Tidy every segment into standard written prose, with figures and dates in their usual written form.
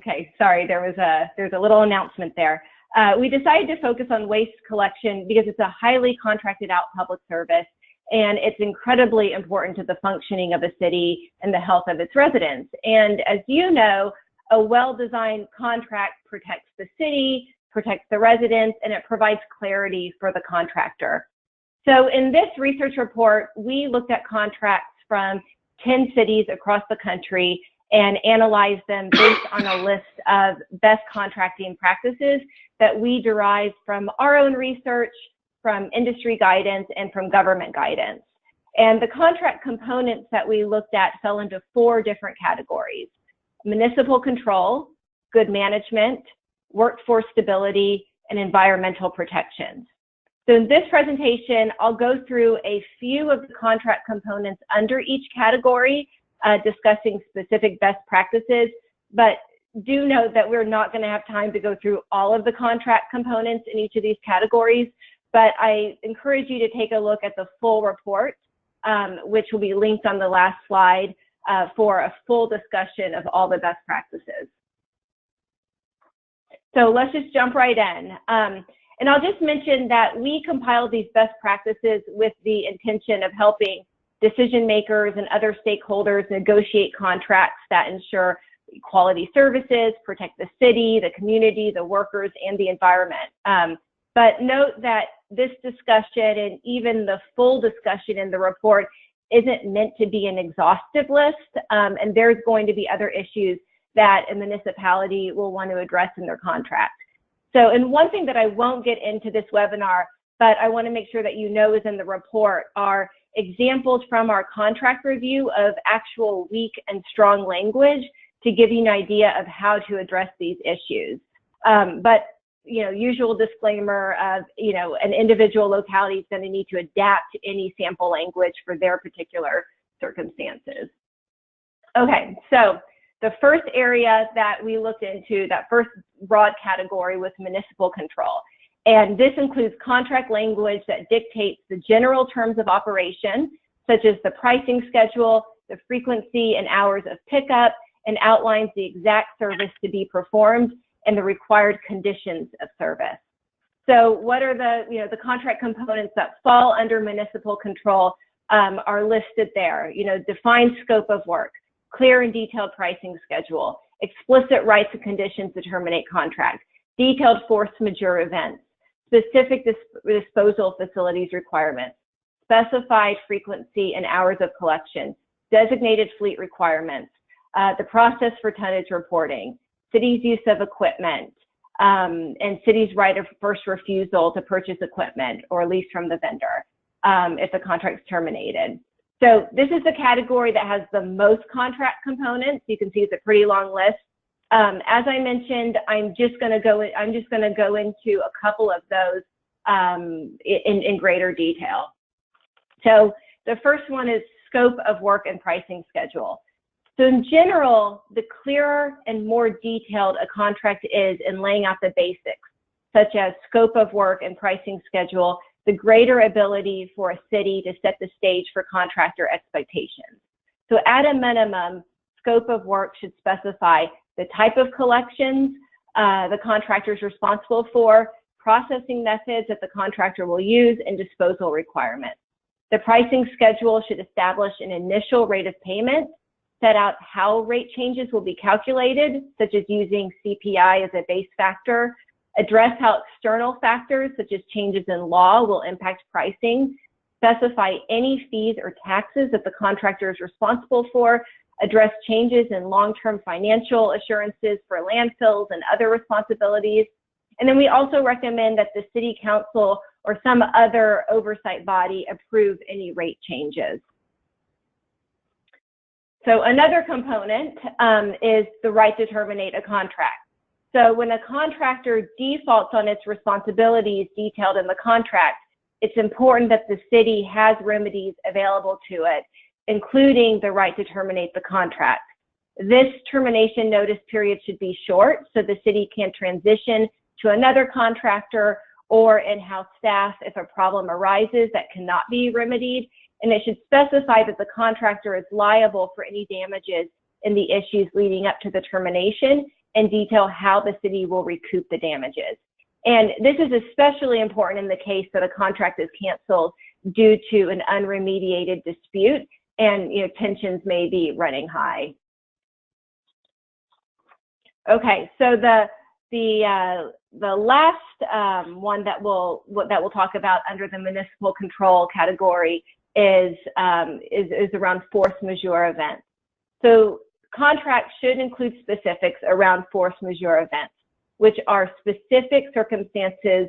Okay, sorry, there's a little announcement there. We decided to focus on waste collection because it's a highly contracted out public service, and it's incredibly important to the functioning of a city and the health of its residents. And as you know, a well-designed contract protects the city, protects the residents, and it provides clarity for the contractor. So in this research report, we looked at contracts from 10 cities across the country and analyzed them based on a list of best contracting practices that we derived from our own research, from industry guidance, and from government guidance. And the contract components that we looked at fell into 4 different categories: municipal control, good management, workforce stability, and environmental protections. So in this presentation, I'll go through a few of the contract components under each category, discussing specific best practices, but do note that we're not going to have time to go through all of the contract components in each of these categories, but I encourage you to take a look at the full report, which will be linked on the last slide for a full discussion of all the best practices. So let's just jump right in. And I'll just mention that we compiled these best practices with the intention of helping decision makers and other stakeholders negotiate contracts that ensure quality services, protect the city, the community, the workers, and the environment. But note that this discussion and even the full discussion in the report isn't meant to be an exhaustive list, and there's going to be other issues that a municipality will want to address in their contract. So, and one thing that I won't get into this webinar, but I want to make sure that you know is in the report, are examples from our contract review of actual weak and strong language to give you an idea of how to address these issues. But, you know, usual disclaimer of, you know, an individual locality is going to need to adapt any sample language for their particular circumstances. Okay, so the first area that we looked into, that first broad category, was municipal control. And this includes contract language that dictates the general terms of operation, such as the pricing schedule, the frequency and hours of pickup, and outlines the exact service to be performed and the required conditions of service. So what are the, you know, the contract components that fall under municipal control are listed there. You know, defined scope of work, clear and detailed pricing schedule, explicit rights and conditions to terminate contract, detailed force majeure events, specific disposal facilities requirements, specified frequency and hours of collection, designated fleet requirements, the process for tonnage reporting, city's use of equipment, and city's right of first refusal to purchase equipment or lease from the vendor if the contract's terminated. So this is the category that has the most contract components. You can see it's a pretty long list. As I mentioned, I'm just going to go into a couple of those in greater detail. So the first one is scope of work and pricing schedule. So in general, the clearer and more detailed a contract is in laying out the basics, such as scope of work and pricing schedule, the greater ability for a city to set the stage for contractor expectations. So at a minimum, scope of work should specify the type of collections the contractor is responsible for, processing methods that the contractor will use, and disposal requirements. The pricing schedule should establish an initial rate of payment, set out how rate changes will be calculated, such as using CPI as a base factor, address how external factors, such as changes in law, will impact pricing, specify any fees or taxes that the contractor is responsible for, address changes in long-term financial assurances for landfills and other responsibilities. And then we also recommend that the city council or some other oversight body approve any rate changes. So another component is the right to terminate a contract. So when a contractor defaults on its responsibilities detailed in the contract, it's important that the city has remedies available to it, including the right to terminate the contract. This termination notice period should be short so the city can transition to another contractor or in-house staff if a problem arises that cannot be remedied, and it should specify that the contractor is liable for any damages in the issues leading up to the termination and detail how the city will recoup the damages. And this is especially important in the case that a contract is canceled due to an unremediated dispute, and tensions may be running high. Okay, so the last one that we'll talk about under the municipal control category is around force majeure events. So contracts should include specifics around force majeure events, which are specific circumstances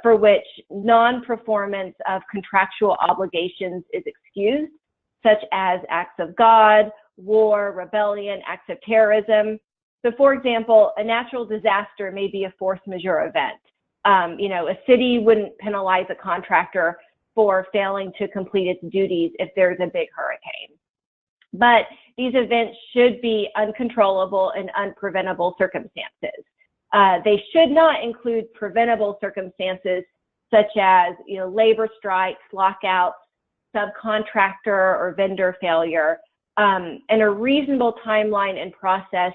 for which non-performance of contractual obligations is excused, such as acts of God, war, rebellion, acts of terrorism. So for example, a natural disaster may be a force majeure event. A city wouldn't penalize a contractor for failing to complete its duties if there's a big hurricane. But these events should be uncontrollable and unpreventable circumstances. They should not include preventable circumstances such as labor strikes, lockouts, subcontractor or vendor failure, and a reasonable timeline and process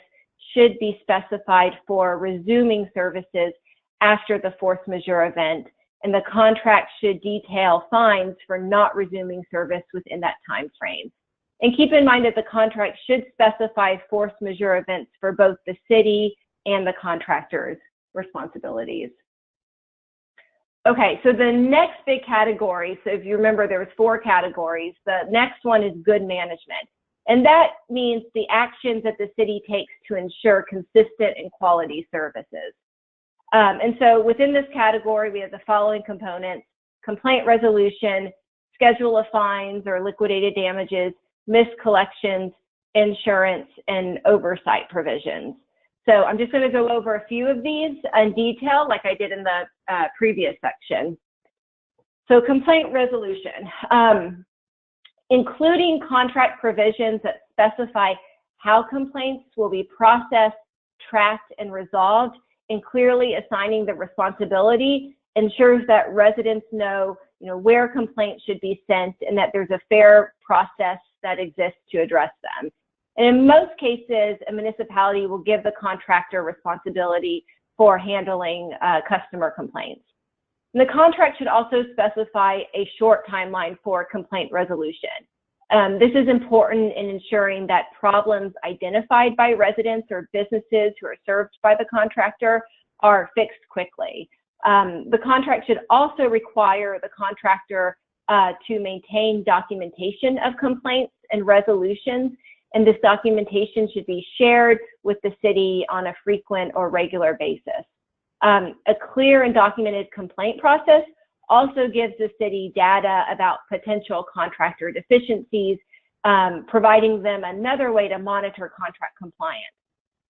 should be specified for resuming services after the force majeure event, and the contract should detail fines for not resuming service within that time frame. And keep in mind that the contract should specify force majeure events for both the city and the contractor's responsibilities. Okay, so the next big category, so if you remember there was 4 categories, the next one is good management. And that means the actions that the city takes to ensure consistent and quality services. And so within this category, we have the following components: complaint resolution, schedule of fines or liquidated damages, missed collections, insurance, and oversight provisions. So I'm just going to go over a few of these in detail like I did in the previous section. So complaint resolution, including contract provisions that specify how complaints will be processed, tracked, and resolved, and clearly assigning the responsibility ensures that residents know, where complaints should be sent and that there's a fair process that exists to address them. And in most cases, a municipality will give the contractor responsibility for handling customer complaints. And the contract should also specify a short timeline for complaint resolution. This is important in ensuring that problems identified by residents or businesses who are served by the contractor are fixed quickly. The contract should also require the contractor to maintain documentation of complaints and resolutions, and this documentation should be shared with the city on a frequent or regular basis. A clear and documented complaint process also gives the city data about potential contractor deficiencies, providing them another way to monitor contract compliance.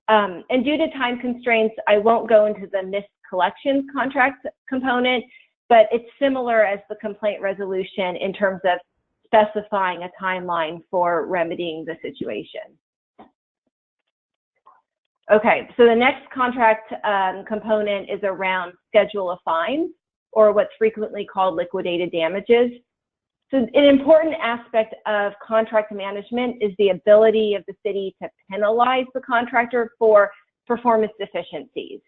And due to time constraints, I won't go into the missed collections contract component, but it's similar as the complaint resolution in terms of specifying a timeline for remedying the situation. Okay, so the next contract component is around schedule of fines, or what's frequently called liquidated damages. So an important aspect of contract management is the ability of the city to penalize the contractor for performance deficiencies.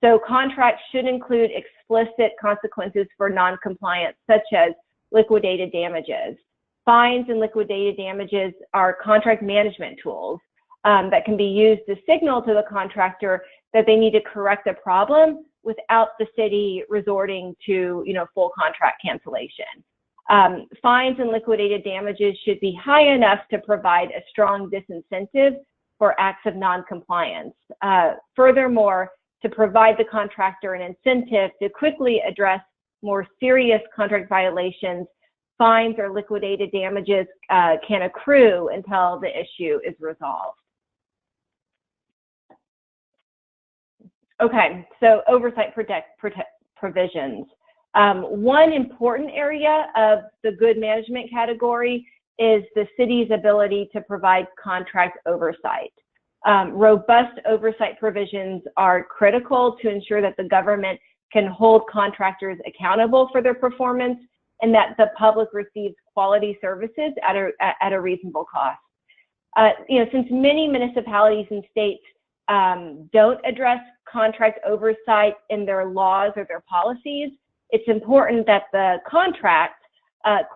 So contracts should include explicit consequences for non-compliance, such as liquidated damages. Fines and liquidated damages are contract management tools that can be used to signal to the contractor that they need to correct a problem without the city resorting to, full contract cancellation. Fines and liquidated damages should be high enough to provide a strong disincentive for acts of non-compliance. Furthermore, to provide the contractor an incentive to quickly address more serious contract violations, fines or liquidated damages can accrue until the issue is resolved. Okay, so oversight provisions. One important area of the good management category is the city's ability to provide contract oversight. Robust oversight provisions are critical to ensure that the government can hold contractors accountable for their performance and that the public receives quality services at a reasonable cost. Since many municipalities and states don't address contract oversight in their laws or their policies, it's important that the contract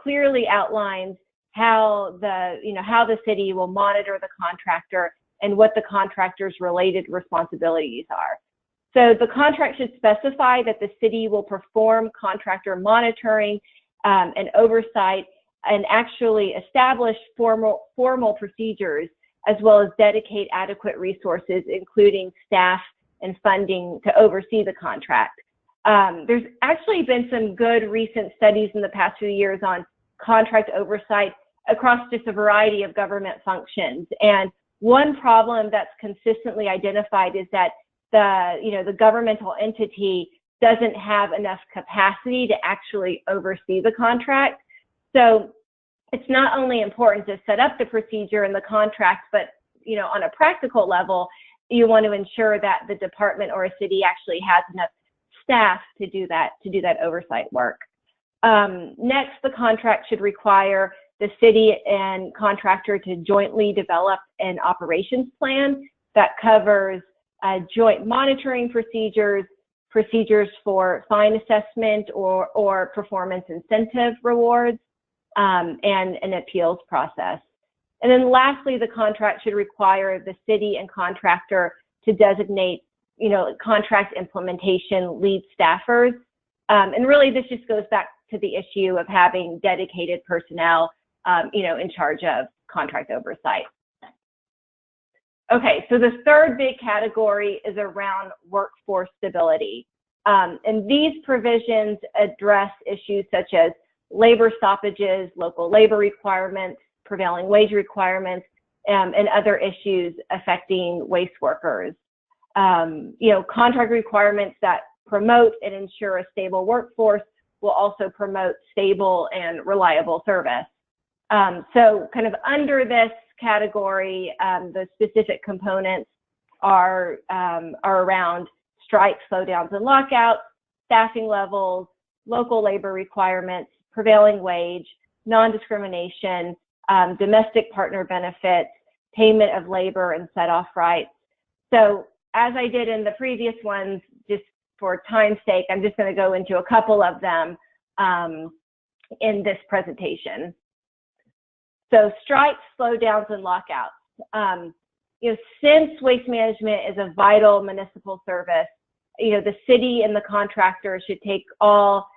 clearly outlines how the city will monitor the contractor and what the contractor's related responsibilities are. So the contract should specify that the city will perform contractor monitoring and oversight and actually establish formal procedures, as well as dedicate adequate resources, including staff and funding, to oversee the contract. There's actually been some good recent studies in the past few years on contract oversight across just a variety of government functions. And one problem that's consistently identified is that the governmental entity doesn't have enough capacity to actually oversee the contract. So it's not only important to set up the procedure in the contract, but on a practical level, you want to ensure that the department or a city actually has enough staff to do that oversight work. Next, the contract should require the city and contractor to jointly develop an operations plan that covers joint monitoring procedures, procedures for fine assessment or performance incentive rewards, and an appeals process. And then lastly, the contract should require the city and contractor to designate, contract implementation lead staffers. And really, this just goes back to the issue of having dedicated personnel, in charge of contract oversight. Okay, so the third big category is around workforce stability. And these provisions address issues such as labor stoppages, local labor requirements, prevailing wage requirements, and other issues affecting waste workers. Contract requirements that promote and ensure a stable workforce will also promote stable and reliable service. So kind of under this category, the specific components are around strikes, slowdowns, and lockouts, staffing levels, local labor requirements, prevailing wage, non-discrimination, domestic partner benefits, payment of labor, and set-off rights. So as I did in the previous ones, just for time's sake, I'm just going to go into a couple of them in this presentation. So strikes, slowdowns, and lockouts. Since waste management is a vital municipal service, the city and the contractor should take all,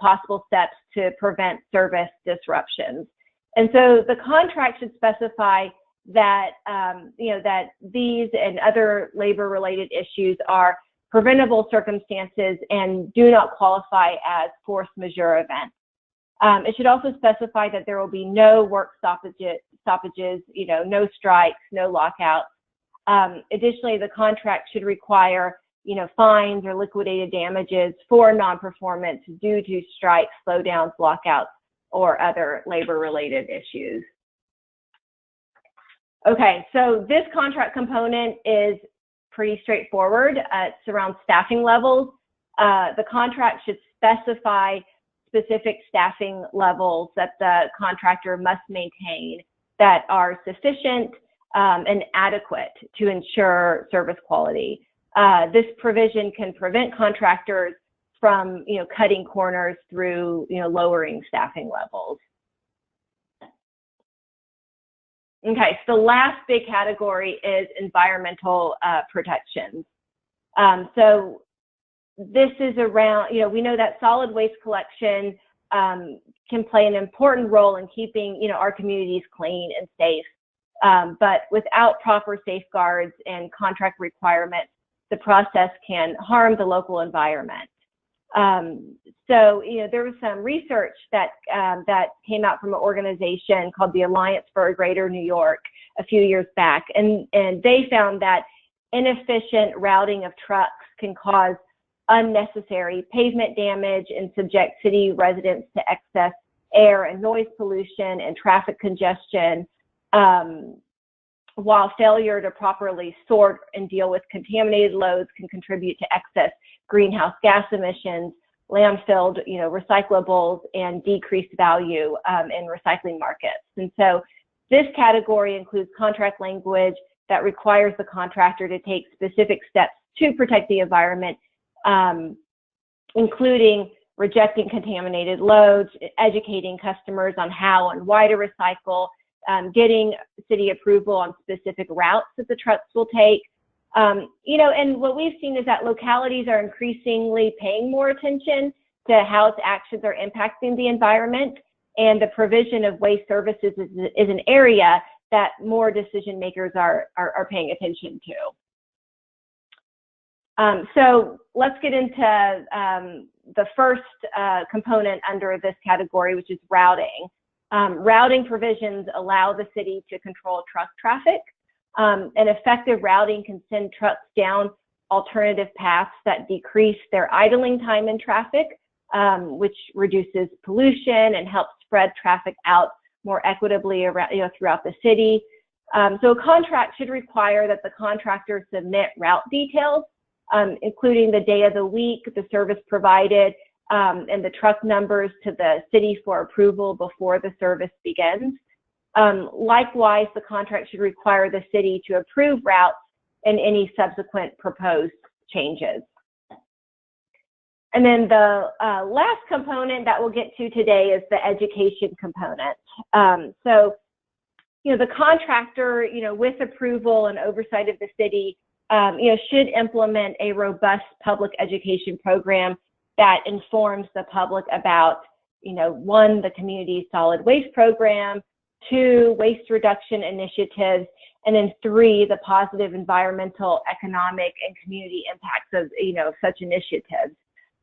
possible steps to prevent service disruptions. And so the contract should specify that, that these and other labor-related issues are preventable circumstances and do not qualify as force majeure events. It should also specify that there will be no work stoppages, no strikes, no lockouts. Additionally, the contract should require, fines or liquidated damages for non-performance due to strikes, slowdowns, lockouts, or other labor-related issues. Okay, so this contract component is pretty straightforward. It's around staffing levels. The contract should specify specific staffing levels that the contractor must maintain that are sufficient and adequate to ensure service quality. This provision can prevent contractors from, cutting corners through, lowering staffing levels. Okay, so the last big category is environmental protections. So this is around, we know that solid waste collection can play an important role in keeping, our communities clean and safe. But without proper safeguards and contract requirements, the process can harm the local environment. So, there was some research that came out from an organization called the Alliance for a Greater New York a few years back, and they found that inefficient routing of trucks can cause unnecessary pavement damage and subject city residents to excess air and noise pollution and traffic congestion, while failure to properly sort and deal with contaminated loads can contribute to excess greenhouse gas emissions, landfilled, recyclables, and decreased value in recycling markets. And so this category includes contract language that requires the contractor to take specific steps to protect the environment, including rejecting contaminated loads, educating customers on how and why to recycle, getting city approval on specific routes that the trucks will take. You know, and what we've seen is that localities are increasingly paying more attention to how its actions are impacting the environment, and the provision of waste services is an area that more decision makers are paying attention to. So let's get into the first component under this category, which is routing. Routing provisions allow the city to control truck traffic. And effective routing can send trucks down alternative paths that decrease their idling time in traffic, which reduces pollution and helps spread traffic out more equitably around, throughout the city. So a contract should require that the contractor submit route details, including the day of the week, the service provided, and the truck numbers to the city for approval before the service begins. Likewise, the contract should require the city to approve routes and any subsequent proposed changes. And then the last component that we'll get to today is the education component. So, the contractor, with approval and oversight of the city, should implement a robust public education program that informs the public about, 1, the community solid waste program, 2, waste reduction initiatives, and then 3, the positive environmental, economic, and community impacts of, such initiatives.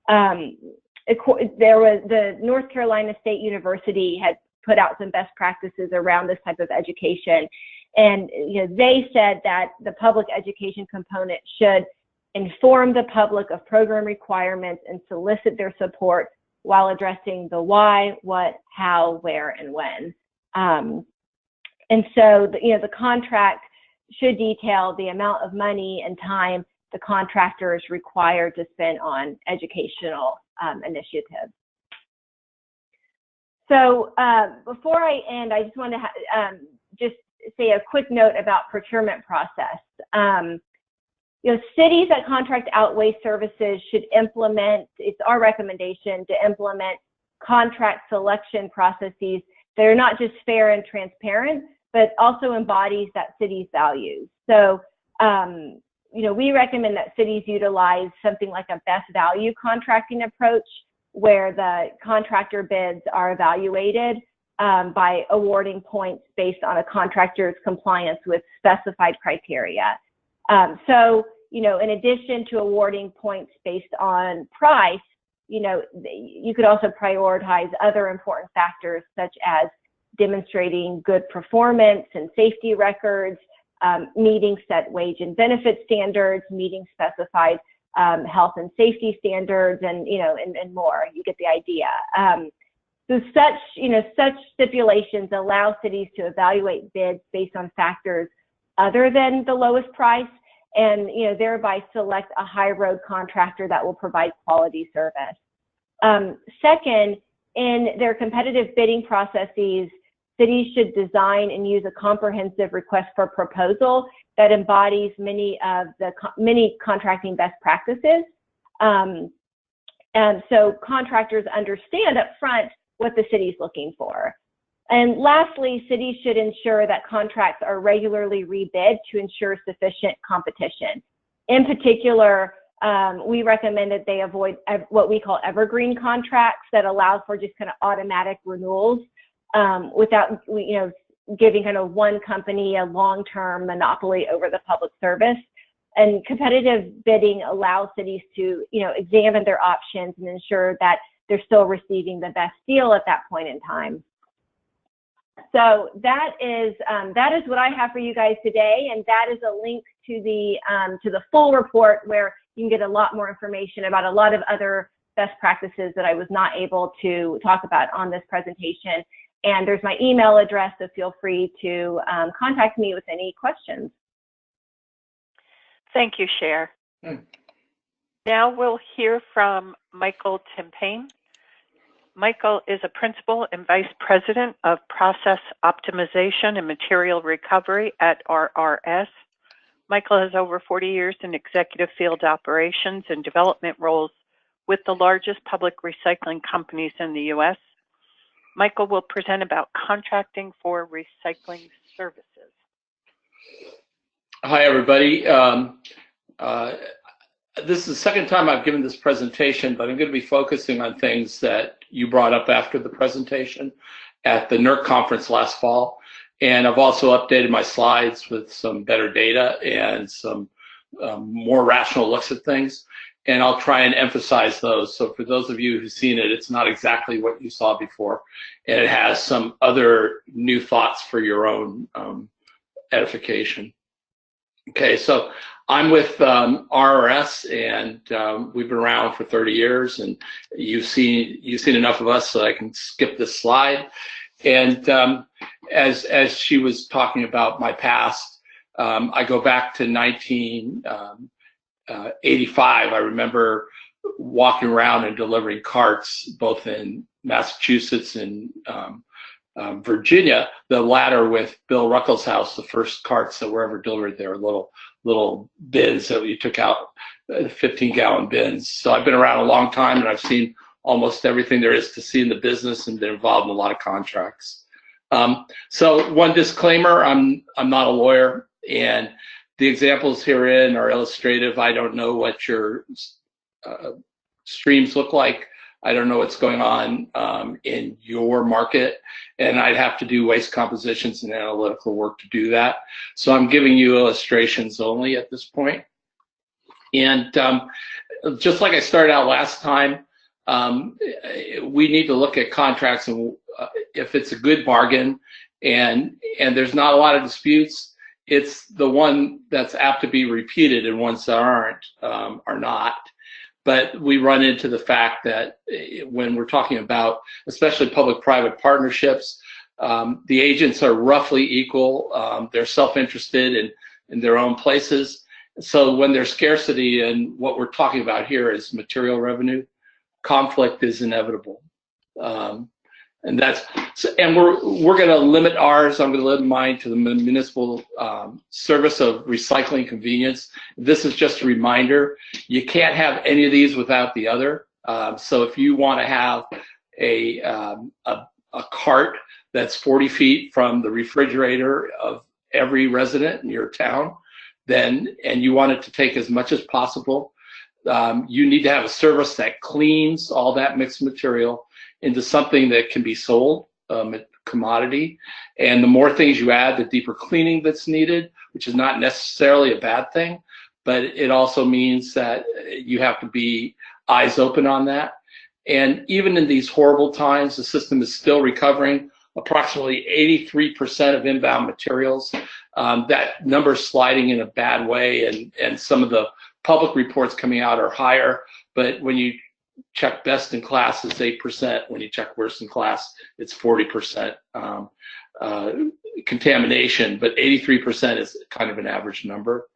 There was the North Carolina State University had put out some best practices around this type of education, and they said that the public education component should inform the public of program requirements and solicit their support while addressing the why, what, how, where, and when. And so the contract should detail the amount of money and time the contractor is required to spend on educational initiatives. So before I end, I just want to just say a quick note about procurement process. Cities that contract out waste services should implement, it's our recommendation to implement contract selection processes that are not just fair and transparent, but also embodies that city's values. So, we recommend that cities utilize something like a best value contracting approach, where the contractor bids are evaluated by awarding points based on a contractor's compliance with specified criteria. So, in addition to awarding points based on price, you could also prioritize other important factors such as demonstrating good performance and safety records, meeting set wage and benefit standards, meeting specified health and safety standards, and and more. You get the idea. So such stipulations allow cities to evaluate bids based on factors other than the lowest price, and thereby select a high road contractor that will provide quality service. Second, in their competitive bidding processes, cities should design and use a comprehensive request for proposal that embodies many contracting best practices. And so contractors understand up front what the city is looking for. And lastly, cities should ensure that contracts are regularly rebid to ensure sufficient competition. In particular, we recommend that they avoid what we call evergreen contracts that allow for just kind of automatic renewals without, giving kind of one company a long-term monopoly over the public service. And competitive bidding allows cities to, examine their options and ensure that they're still receiving the best deal at that point in time. So that is what I have for you guys today, and that is a link to the full report where you can get a lot more information about a lot of other best practices that I was not able to talk about on this presentation. And there's my email address, so feel free to contact me with any questions. Thank you, Cher. Now we'll hear from Michael Timpain. Michael is a principal and vice president of process optimization and material recovery at RRS. Michael has over 40 years in executive field operations and development roles with the largest public recycling companies in the U.S. Michael will present about contracting for recycling services. Hi, everybody. This is the second time I've given this presentation, but I'm going to be focusing on things that you brought up after the presentation at the NERC conference last fall. And I've also updated my slides with some better data and some more rational looks at things. And I'll try and emphasize those. So for those of you who've seen it, it's not exactly what you saw before. And it has some other new thoughts for your own edification. Okay, so I'm with RRS, and we've been around for 30 years, and you've seen enough of us so I can skip this slide. And as she was talking about my past, I go back to 1985. I remember walking around and delivering carts both in Massachusetts and Virginia, the latter with Bill Ruckelshaus, the first carts that were ever delivered there, little bins that you took out, 15-gallon bins. So I've been around a long time, and I've seen almost everything there is to see in the business and been involved in a lot of contracts. So one disclaimer, I'm not a lawyer, and the examples herein are illustrative. I don't know what your streams look like. I don't know what's going on in your market, and I'd have to do waste compositions and analytical work to do that. So I'm giving you illustrations only at this point. And just like I started out last time, we need to look at contracts, and if it's a good bargain and there's not a lot of disputes, it's the one that's apt to be repeated, and ones that aren't are not. But we run into the fact that when we're talking about, especially public-private partnerships, the agents are roughly equal. They're self-interested in their own places. So when there's scarcity, and what we're talking about here is material revenue, conflict is inevitable. And we're going to limit ours. I'm going to limit mine to the municipal service of recycling convenience. This is just a reminder. You can't have any of these without the other. So if you want to have a cart that's 40 feet from the refrigerator of every resident in your town, and you want it to take as much as possible, you need to have a service that cleans all that mixed material into something that can be sold, a commodity. And the more things you add, the deeper cleaning that's needed, which is not necessarily a bad thing, but it also means that you have to be eyes open on that. And even in these horrible times, the system is still recovering approximately 83% of inbound materials. That number is sliding in a bad way, and some of the public reports coming out are higher, but when you check best in class, it's 8%. When you check worst in class, it's 40% contamination, but 83% is kind of an average number.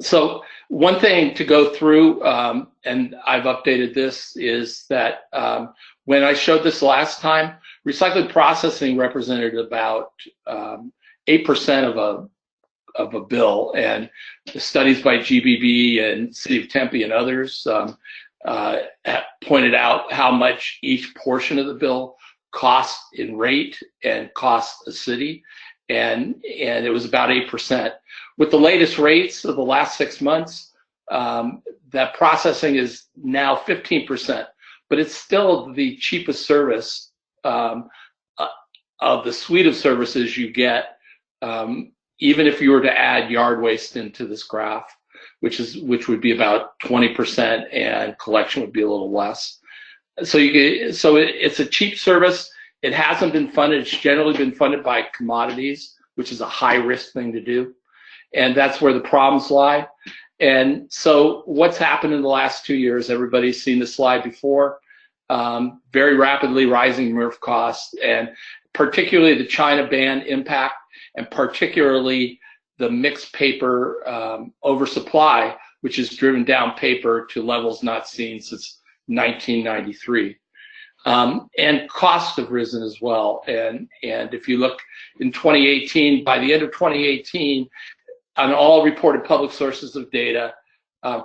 So one thing to go through, and I've updated this, is that when I showed this last time, recycling processing represented about 8% of a bill, and the studies by GBB and City of Tempe and others pointed out how much each portion of the bill costs in rate and costs a city, and it was about 8%. With the latest rates of the last 6 months, that processing is now 15%, but it's still the cheapest service of the suite of services you get, even if you were to add yard waste into this graph, which would be about 20%, and collection would be a little less. So it's a cheap service. It hasn't been funded. It's generally been funded by commodities, which is a high risk thing to do, and that's where the problems lie. And so what's happened in the last 2 years? Everybody's seen this slide before. Very rapidly rising MRF costs, and particularly the China ban impact, and particularly the mixed paper oversupply, which has driven down paper to levels not seen since 1993. And costs have risen as well. And if you look in 2018, by the end of 2018, on all reported public sources of data,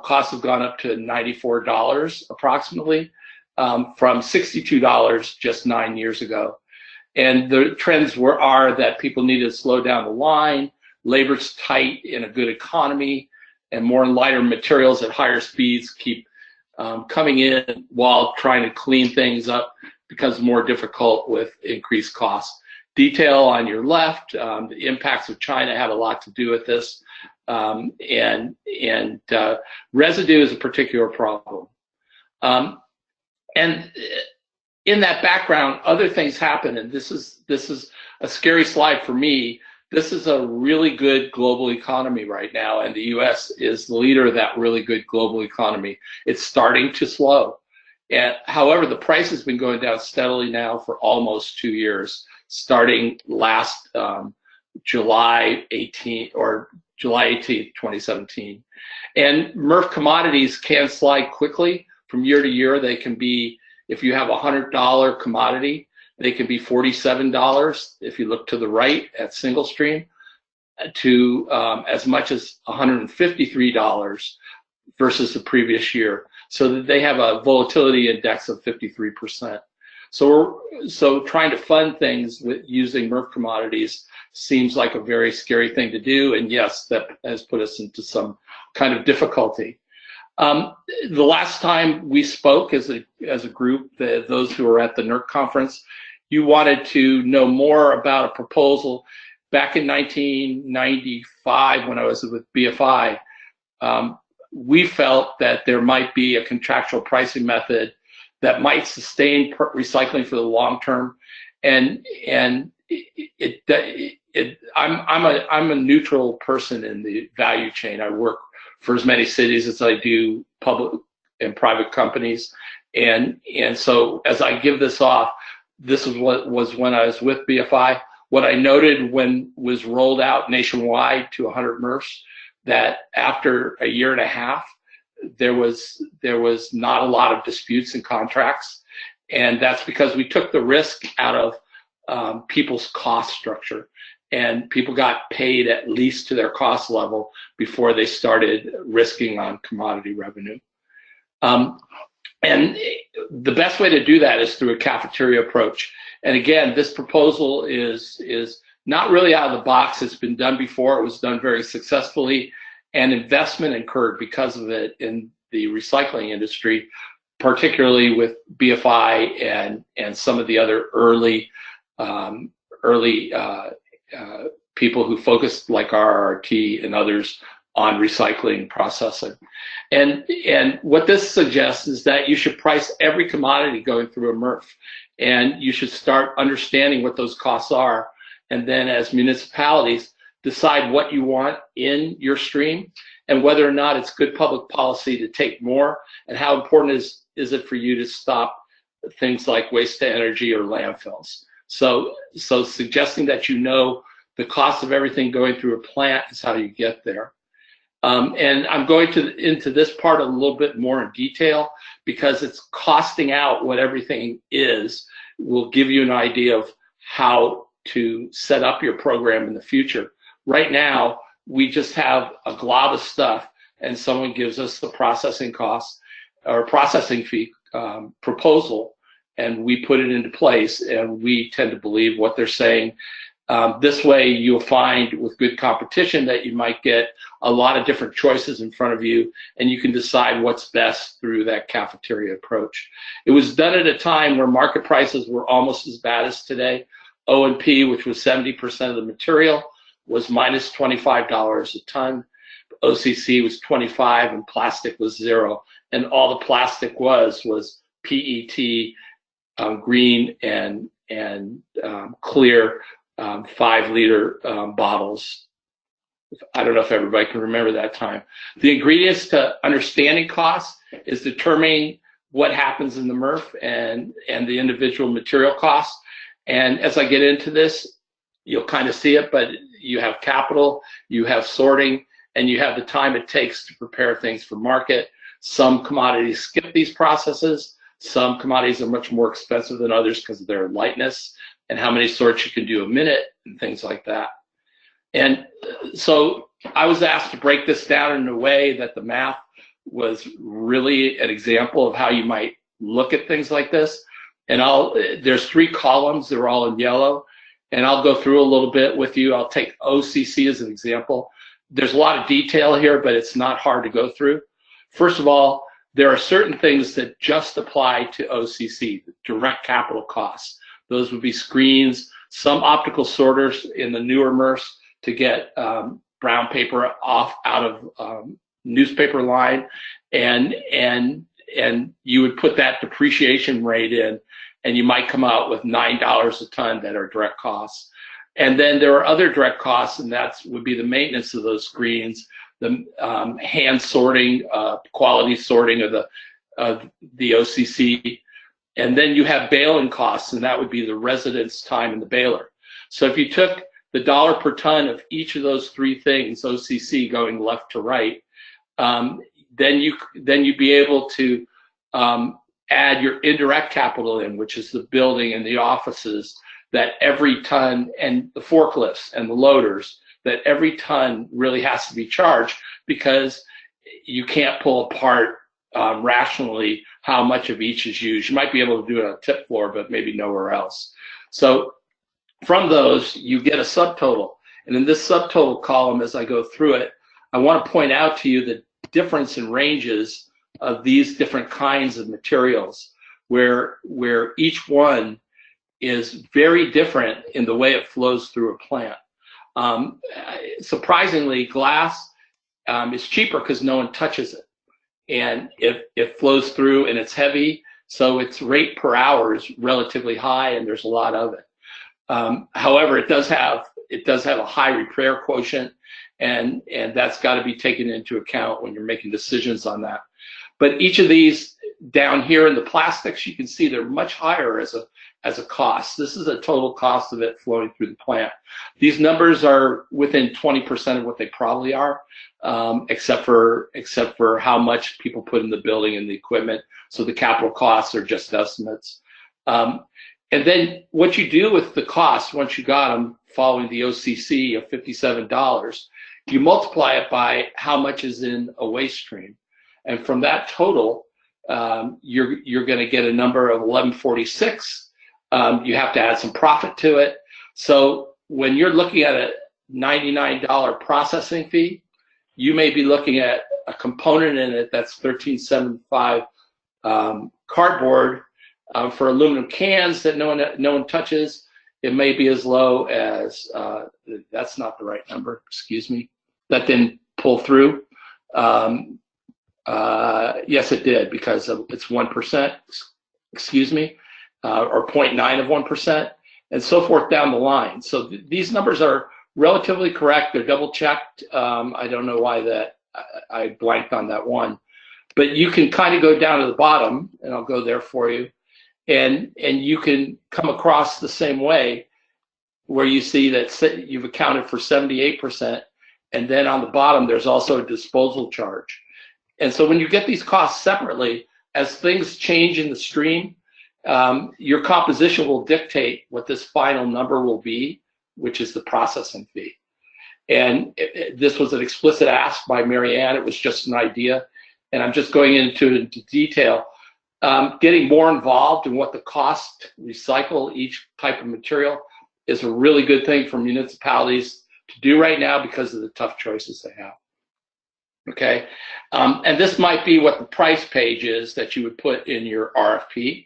costs have gone up to $94 approximately, from $62 just 9 years ago. And the trends are that people need to slow down the line, labor's tight in a good economy, and more and lighter materials at higher speeds keep coming in while trying to clean things up becomes more difficult with increased costs. Detail on your left, the impacts of China have a lot to do with this, and residue is a particular problem. And in that background, other things happen, and this is a scary slide for me. This is a really good global economy right now, and the U.S. is the leader of that really good global economy. It's starting to slow. And however, the price has been going down steadily now for almost 2 years, starting last July 18th, 2017. And MRF commodities can slide quickly from year to year. They can be, if you have a $100 commodity, they can be $47 if you look to the right at single stream, to as much as $153 versus the previous year. So that they have a volatility index of 53%. So trying to fund things with using MRF commodities seems like a very scary thing to do, and yes, that has put us into some kind of difficulty. The last time we spoke as a group, those who were at the NERC conference, you wanted to know more about a proposal back in 1995 when I was with BFI. We felt that there might be a contractual pricing method that might sustain recycling for the long term, and I'm a neutral person in the value chain. I work for as many cities as I do public and private companies, and so as I give this off, this is what was when I was with BFI. What I noted when was rolled out nationwide to 100 MRFs, that after a year and a half, there was not a lot of disputes and contracts, and that's because we took the risk out of people's cost structure, and people got paid at least to their cost level before they started risking on commodity revenue. And the best way to do that is through a cafeteria approach. And again, this proposal is not really out of the box. It's been done before. It was done very successfully, and investment incurred because of it in the recycling industry, particularly with BFI and some of the other early people who focused, like RRT and others, on recycling processing. And what this suggests is that you should price every commodity going through a MRF, and you should start understanding what those costs are, and then as municipalities, decide what you want in your stream and whether or not it's good public policy to take more, and how important is it for you to stop things like waste to energy or landfills. So suggesting that you know the cost of everything going through a plant is how you get there. And I'm going into this part a little bit more in detail because it's costing out what everything is will give you an idea of how to set up your program in the future. Right now, we just have a glob of stuff, and someone gives us the processing cost or processing fee proposal, and we put it into place, and we tend to believe what they're saying. This way, you'll find with good competition that you might get a lot of different choices in front of you, and you can decide what's best through that cafeteria approach. It was done at a time where market prices were almost as bad as today. O&P, which was 70% of the material, was minus $25 a ton. OCC was 25, and plastic was 0. And all the plastic was PET, green and clear 5-liter bottles. I don't know if everybody can remember that time. The ingredients to understanding costs is determining what happens in the MRF and the individual material costs. And as I get into this, you'll kind of see it, but you have capital, you have sorting, and you have the time it takes to prepare things for market. Some commodities skip these processes. Some commodities are much more expensive than others because of their lightness and how many sorts you can do a minute and things like that. And so I was asked to break this down in a way that the math was really an example of how you might look at things like this. And there's 3 columns, they're all in yellow, and I'll go through a little bit with you. I'll take OCC as an example. There's a lot of detail here, but it's not hard to go through. First of all, there are certain things that just apply to OCC, direct capital costs. Those would be screens, some optical sorters in the newer MRFs to get brown paper out of newspaper line, and you would put that depreciation rate in, and you might come out with $9 a ton that are direct costs. And then there are other direct costs, and that would be the maintenance of those screens, the hand sorting, quality sorting of the OCC. And then you have baling costs, and that would be the residence time in the baler. So if you took the dollar per ton of each of those 3 things, OCC going left to right, then you'd be able to add your indirect capital in, which is the building and the offices, that every ton, and the forklifts and the loaders, that every ton really has to be charged, because you can't pull apart rationally how much of each is used. You might be able to do it on a tip floor, but maybe nowhere else. So from those, you get a subtotal. And in this subtotal column, as I go through it, I want to point out to you the difference in ranges of these different kinds of materials, where each one is very different in the way it flows through a plant. Surprisingly, glass is cheaper because no one touches it, and it flows through, and it's heavy, so its rate per hour is relatively high, and there's a lot of it. However, it does have a high repair quotient, and that's got to be taken into account when you're making decisions on that. But each of these down here in the plastics, you can see they're much higher as a cost. This is a total cost of it flowing through the plant. These numbers are within 20% of what they probably are, except for how much people put in the building and the equipment. So the capital costs are just estimates. And then what you do with the cost, once you got them following the OCC of $57, you multiply it by how much is in a waste stream. And from that total, you're going to get a number of 1146. You have to add some profit to it. So when you're looking at a $99 processing fee, you may be looking at a component in it that's $13.75 cardboard for aluminum cans that no one touches. It may be as low as that's not the right number. Excuse me. That didn't pull through. Yes, it did, because it's 1%. Excuse me. Or 0.9 of 1%, and so forth down the line. So these numbers are relatively correct. They're double checked. I don't know why that I blanked on that one, but you can kind of go down to the bottom, and I'll go there for you, and you can come across the same way, where you see that you've accounted for 78%, and then on the bottom there's also a disposal charge. And so when you get these costs separately, as things change in the stream, your composition will dictate what this final number will be, which is the processing fee. And this was an explicit ask by Mary Ann. It was just an idea, and I'm just going into detail. Getting more involved in what the cost to recycle each type of material is a really good thing for municipalities to do right now, because of the tough choices they have. Okay, and this might be what the price page is that you would put in your RFP.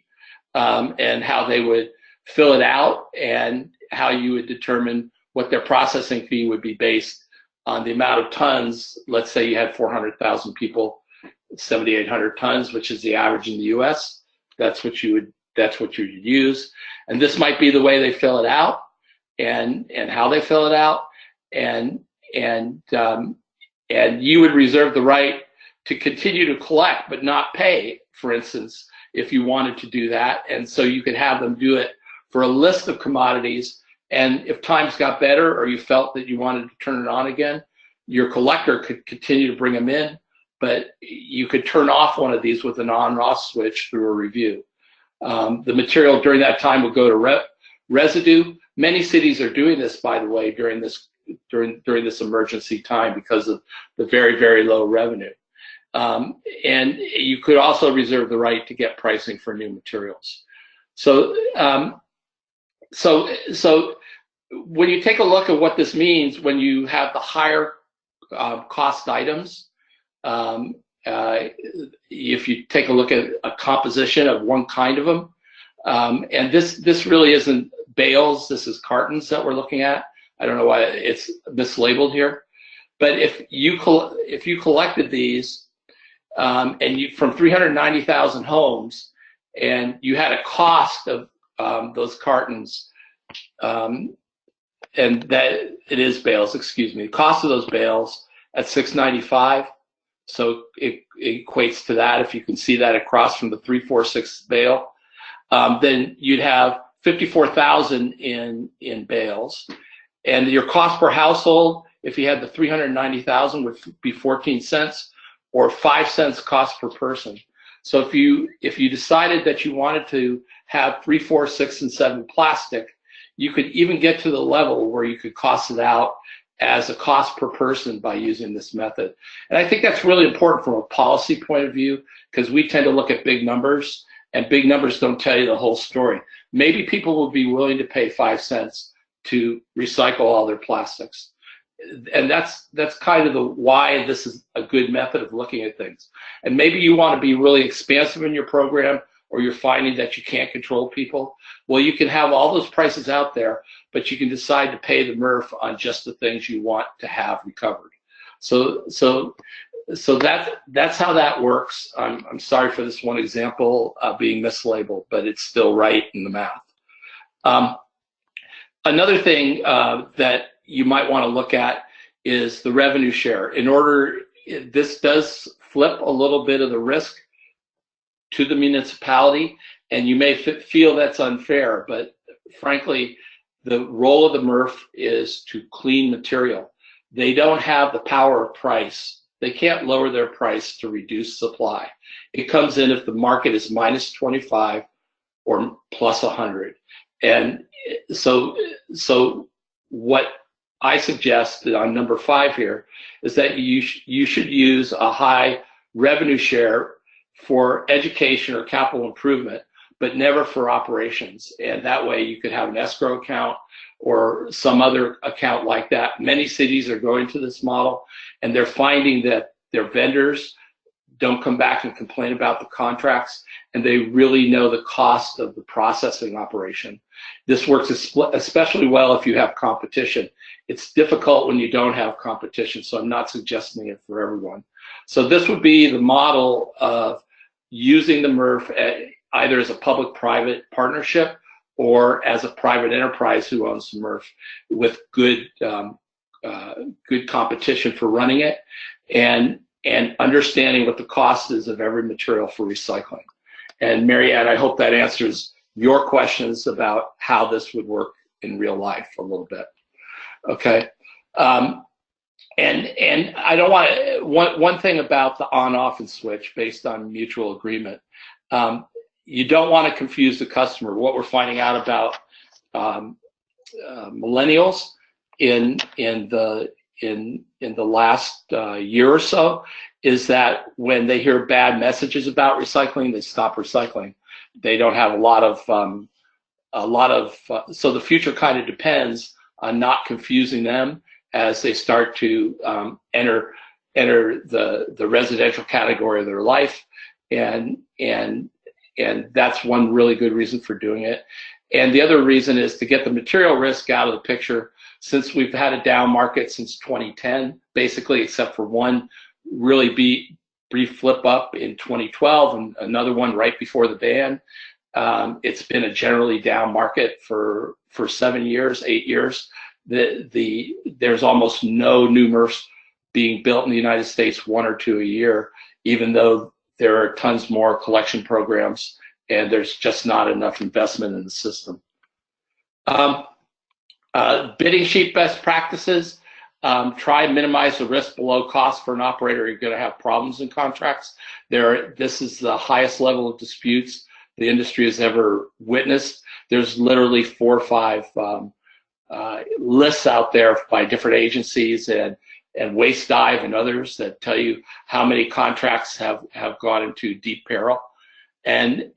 And how they would fill it out, and how you would determine what their processing fee would be based on the amount of tons. Let's say you had 400,000 people, 7,800 tons, which is the average in the U.S. That's what you would use. And this might be the way they fill it out, and how they fill it out, and you would reserve the right to continue to collect but not pay, for instance, if you wanted to do that. And so you could have them do it for a list of commodities, and if times got better or you felt that you wanted to turn it on again, your collector could continue to bring them in, but you could turn off one of these with an on-off switch through a review. The material during that time would go to residue. Many cities are doing this, by the way, during this during this emergency time because of the very, very low revenue. And you could also reserve the right to get pricing for new materials. So, so when you take a look at what this means, when you have the higher cost items, if you take a look at a composition of one kind of them, and this really isn't bales, this is cartons that we're looking at. I don't know why it's mislabeled here, but if you collected these and you from 390,000 homes, and you had a cost of those cartons, and that it is bales, excuse me, the cost of those bales at $6.95. So it equates to that. If you can see that across from the 346 bale, then you'd have 54,000 in bales, and your cost per household, if you had the 390,000, would be 14 cents or 5 cents cost per person. So if you decided that you wanted to have 3, 4, 6, and 7 plastic, you could even get to the level where you could cost it out as a cost per person by using this method. And I think that's really important from a policy point of view, because we tend to look at big numbers, and big numbers don't tell you the whole story. Maybe people will be willing to pay 5 cents to recycle all their plastics. And that's kind of the why this is a good method of looking at things. And maybe you want to be really expansive in your program, or you're finding that you can't control people. Well, you can have all those prices out there, but you can decide to pay the MRF on just the things you want to have recovered. So that's how that works. I'm sorry for this one example being mislabeled, but it's still right in the math. Another thing that you might want to look at is the revenue share. This does flip a little bit of the risk to the municipality, and you may feel that's unfair, but frankly, the role of the MRF is to clean material. They don't have the power of price. They can't lower their price to reduce supply. It comes in if the market is minus 25 or plus 100. And so what I suggest on number 5 here is that you should use a high revenue share for education or capital improvement, but never for operations. And that way you could have an escrow account or some other account like that. Many cities are going to this model, and they're finding that their vendors don't come back and complain about the contracts, and they really know the cost of the processing operation. This works especially well if you have competition. It's difficult when you don't have competition, so I'm not suggesting it for everyone. So this would be the model of using the MRF either as a public-private partnership or as a private enterprise who owns the MRF with good competition for running it, and understanding what the cost is of every material for recycling. And Mary Ann, I hope that answers your questions about how this would work in real life a little bit. Okay. And I don't want to, one thing about the on-off and switch based on mutual agreement, you don't want to confuse the customer. What we're finding out about millennials in the last year or so is that when they hear bad messages about recycling, they stop recycling. They don't have a lot of so the future kind of depends on not confusing them as they start to enter the residential category of their life, and that's one really good reason for doing it. And the other reason is to get the material risk out of the picture. Since we've had a down market since 2010, basically, except for one really brief flip up in 2012 and another one right before the ban, it's been a generally down market for 7 years, 8 years. There's almost no new MRFs being built in the United States, 1 or 2 a year, even though there are tons more collection programs, and there's just not enough investment in the system. Bidding sheet best practices. Try and minimize the risk below cost for an operator. You're going to have problems in contracts. This is the highest level of disputes the industry has ever witnessed. There's literally 4 or 5 lists out there by different agencies and Waste Dive and others that tell you how many contracts have gone into deep peril. And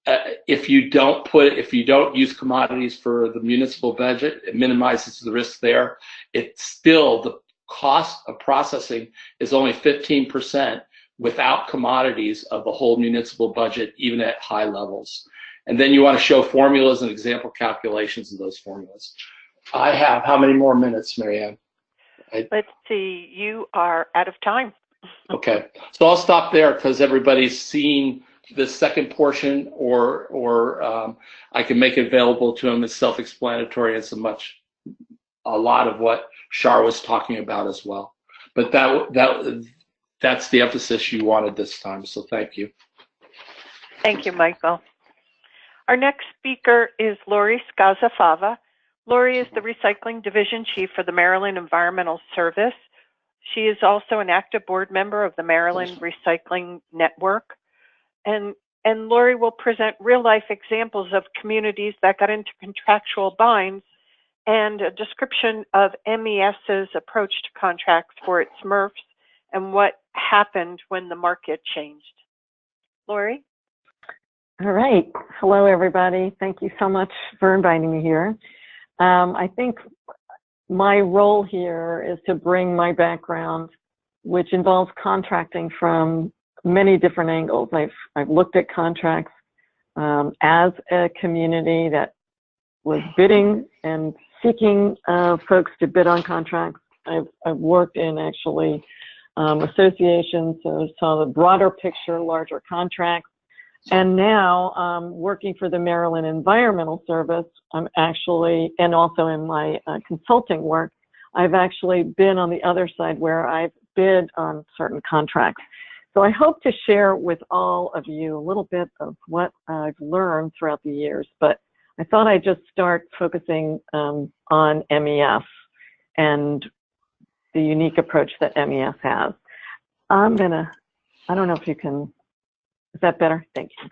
if you don't use commodities for the municipal budget, it minimizes the risk there. It's still, the cost of processing is only 15% without commodities of the whole municipal budget, even at high levels. And then you want to show formulas and example calculations of those formulas. I have how many more minutes, Marianne? Let's see, you are out of time. Okay, so I'll stop there because everybody's seen the second portion, or I can make it available to them. It's self-explanatory. It's a lot of what Shar was talking about as well. But that's the emphasis you wanted this time. So thank you. Thank you, Michael. Our next speaker is Lori Scazafava. Lori is the Recycling Division Chief for the Maryland Environmental Service. She is also an active board member of the Maryland Recycling Network. And Lori will present real-life examples of communities that got into contractual binds and a description of MES's approach to contracts for its MRFs and what happened when the market changed. Lori? All right. Hello, everybody. Thank you so much for inviting me here. I think my role here is to bring my background, which involves contracting from many different angles. I've looked at contracts as a community that was bidding and seeking folks to bid on contracts. I've worked in actually associations, so saw the broader picture, larger contracts. And now working for the Maryland Environmental Service, I'm actually, and also in my consulting work, I've actually been on the other side where I've bid on certain contracts. So I hope to share with all of you a little bit of what I've learned throughout the years, but I thought I'd just start focusing on MES and the unique approach that MES has. I don't know if you can, is that better? Thank you.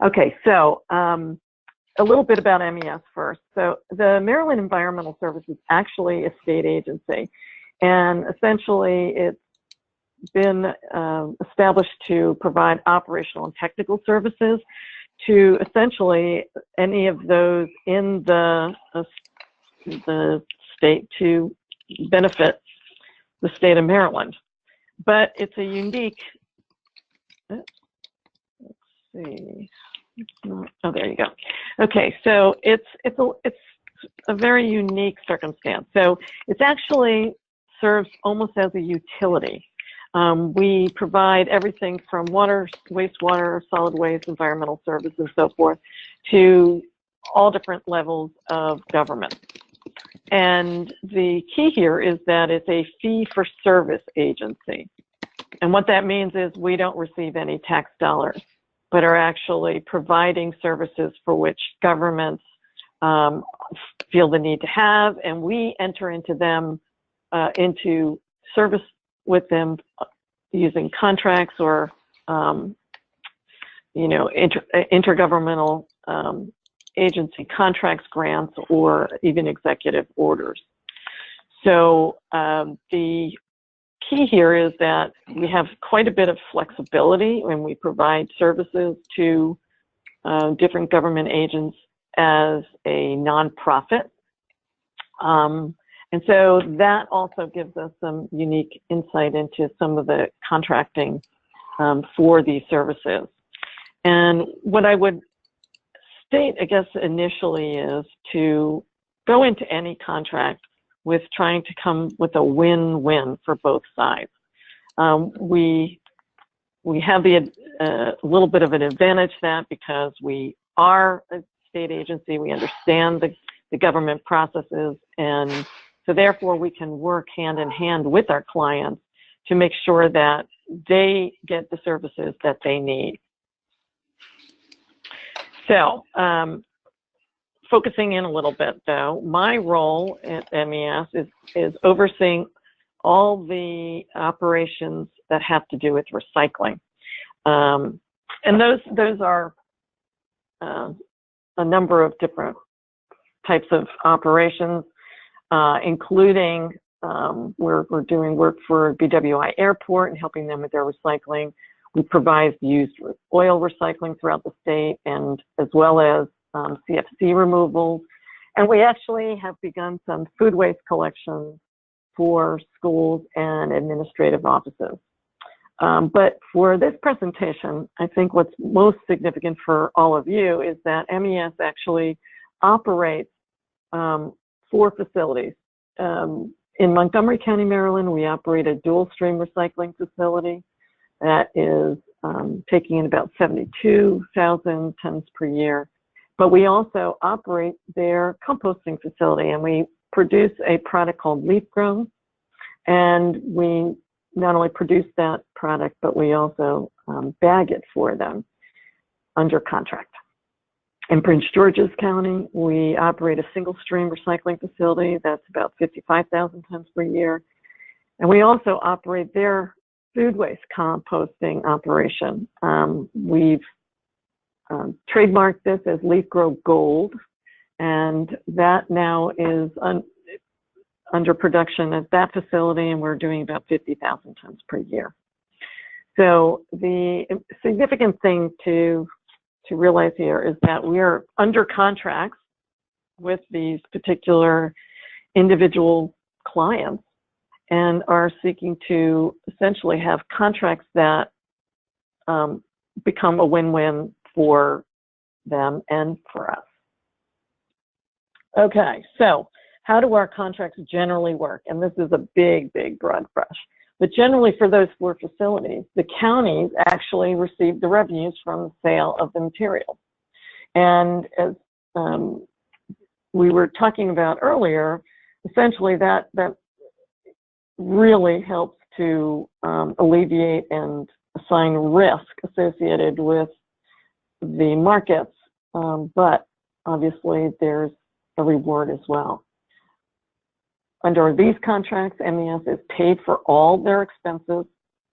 Okay, so a little bit about MES first. So the Maryland Environmental Service is actually a state agency, and essentially it's been established to provide operational and technical services to essentially any of those in the state to benefit the state of Maryland. But it's a unique, let's see, oh, there you go. Okay, so it's a very unique circumstance. So it's actually serves almost as a utility. We provide everything from water, wastewater, solid waste, environmental services, and so forth, to all different levels of government. And the key here is that it's a fee-for-service agency. And what that means is we don't receive any tax dollars, but are actually providing services for which governments feel the need to have, and we enter into them, into service with them using contracts or, intergovernmental agency contracts, grants, or even executive orders. So the key here is that we have quite a bit of flexibility when we provide services to different government agents as a nonprofit. And so that also gives us some unique insight into some of the contracting for these services. And what I would state, I guess, initially is to go into any contract with trying to come with a win-win for both sides. We have a little bit of an advantage that because we are a state agency, we understand the government processes, and so therefore we can work hand in hand with our clients to make sure that they get the services that they need. So focusing in a little bit though, my role at MES is overseeing all the operations that have to do with recycling. And those are a number of different types of operations, including we're doing work for BWI Airport and helping them with their recycling. We provide used oil recycling throughout the state, and as well as CFC removals. And we actually have begun some food waste collections for schools and administrative offices. But for this presentation, I think what's most significant for all of you is that MES actually operates 4 facilities. In Montgomery County, Maryland, we operate a dual stream recycling facility that is taking in about 72,000 tons per year. But we also operate their composting facility, and we produce a product called leaf grown. And we not only produce that product, but we also bag it for them under contract. In Prince George's County, we operate a single stream recycling facility that's about 55,000 tons per year. And we also operate their food waste composting operation. We've trademarked this as Leaf Grow Gold, and that now is under production at that facility, and we're doing about 50,000 tons per year. So the significant thing to realize here is that we are under contracts with these particular individual clients and are seeking to essentially have contracts that become a win-win for them and for us. Okay, so how do our contracts generally work? And this is a big, big broad brush. But generally for those 4 facilities, the counties actually receive the revenues from the sale of the material. And as we were talking about earlier, essentially that really helps to alleviate and assign risk associated with the markets, but obviously there's a reward as well. Under these contracts, MES is paid for all their expenses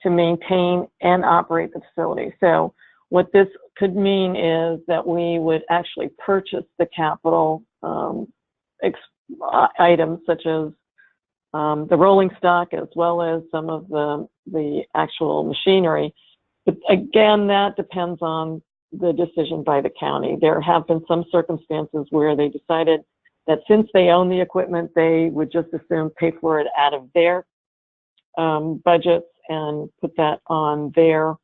to maintain and operate the facility. So what this could mean is that we would actually purchase the capital items such as the rolling stock, as well as some of the actual machinery. But again, that depends on the decision by the county. There have been some circumstances where they decided that since they own the equipment, they would just assume pay for it out of their budgets and put that on their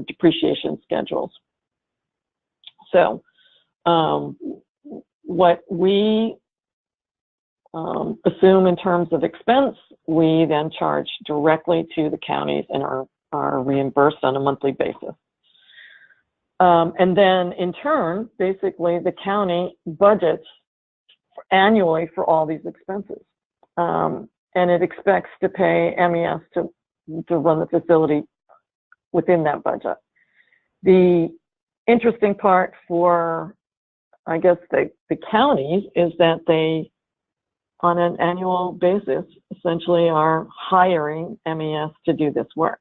depreciation schedules. So what we assume in terms of expense, we then charge directly to the counties and are reimbursed on a monthly basis. And then in turn, basically the county budgets annually for all these expenses. And it expects to pay MES to run the facility within that budget. The interesting part for, I guess, the counties is that they, on an annual basis, essentially are hiring MES to do this work.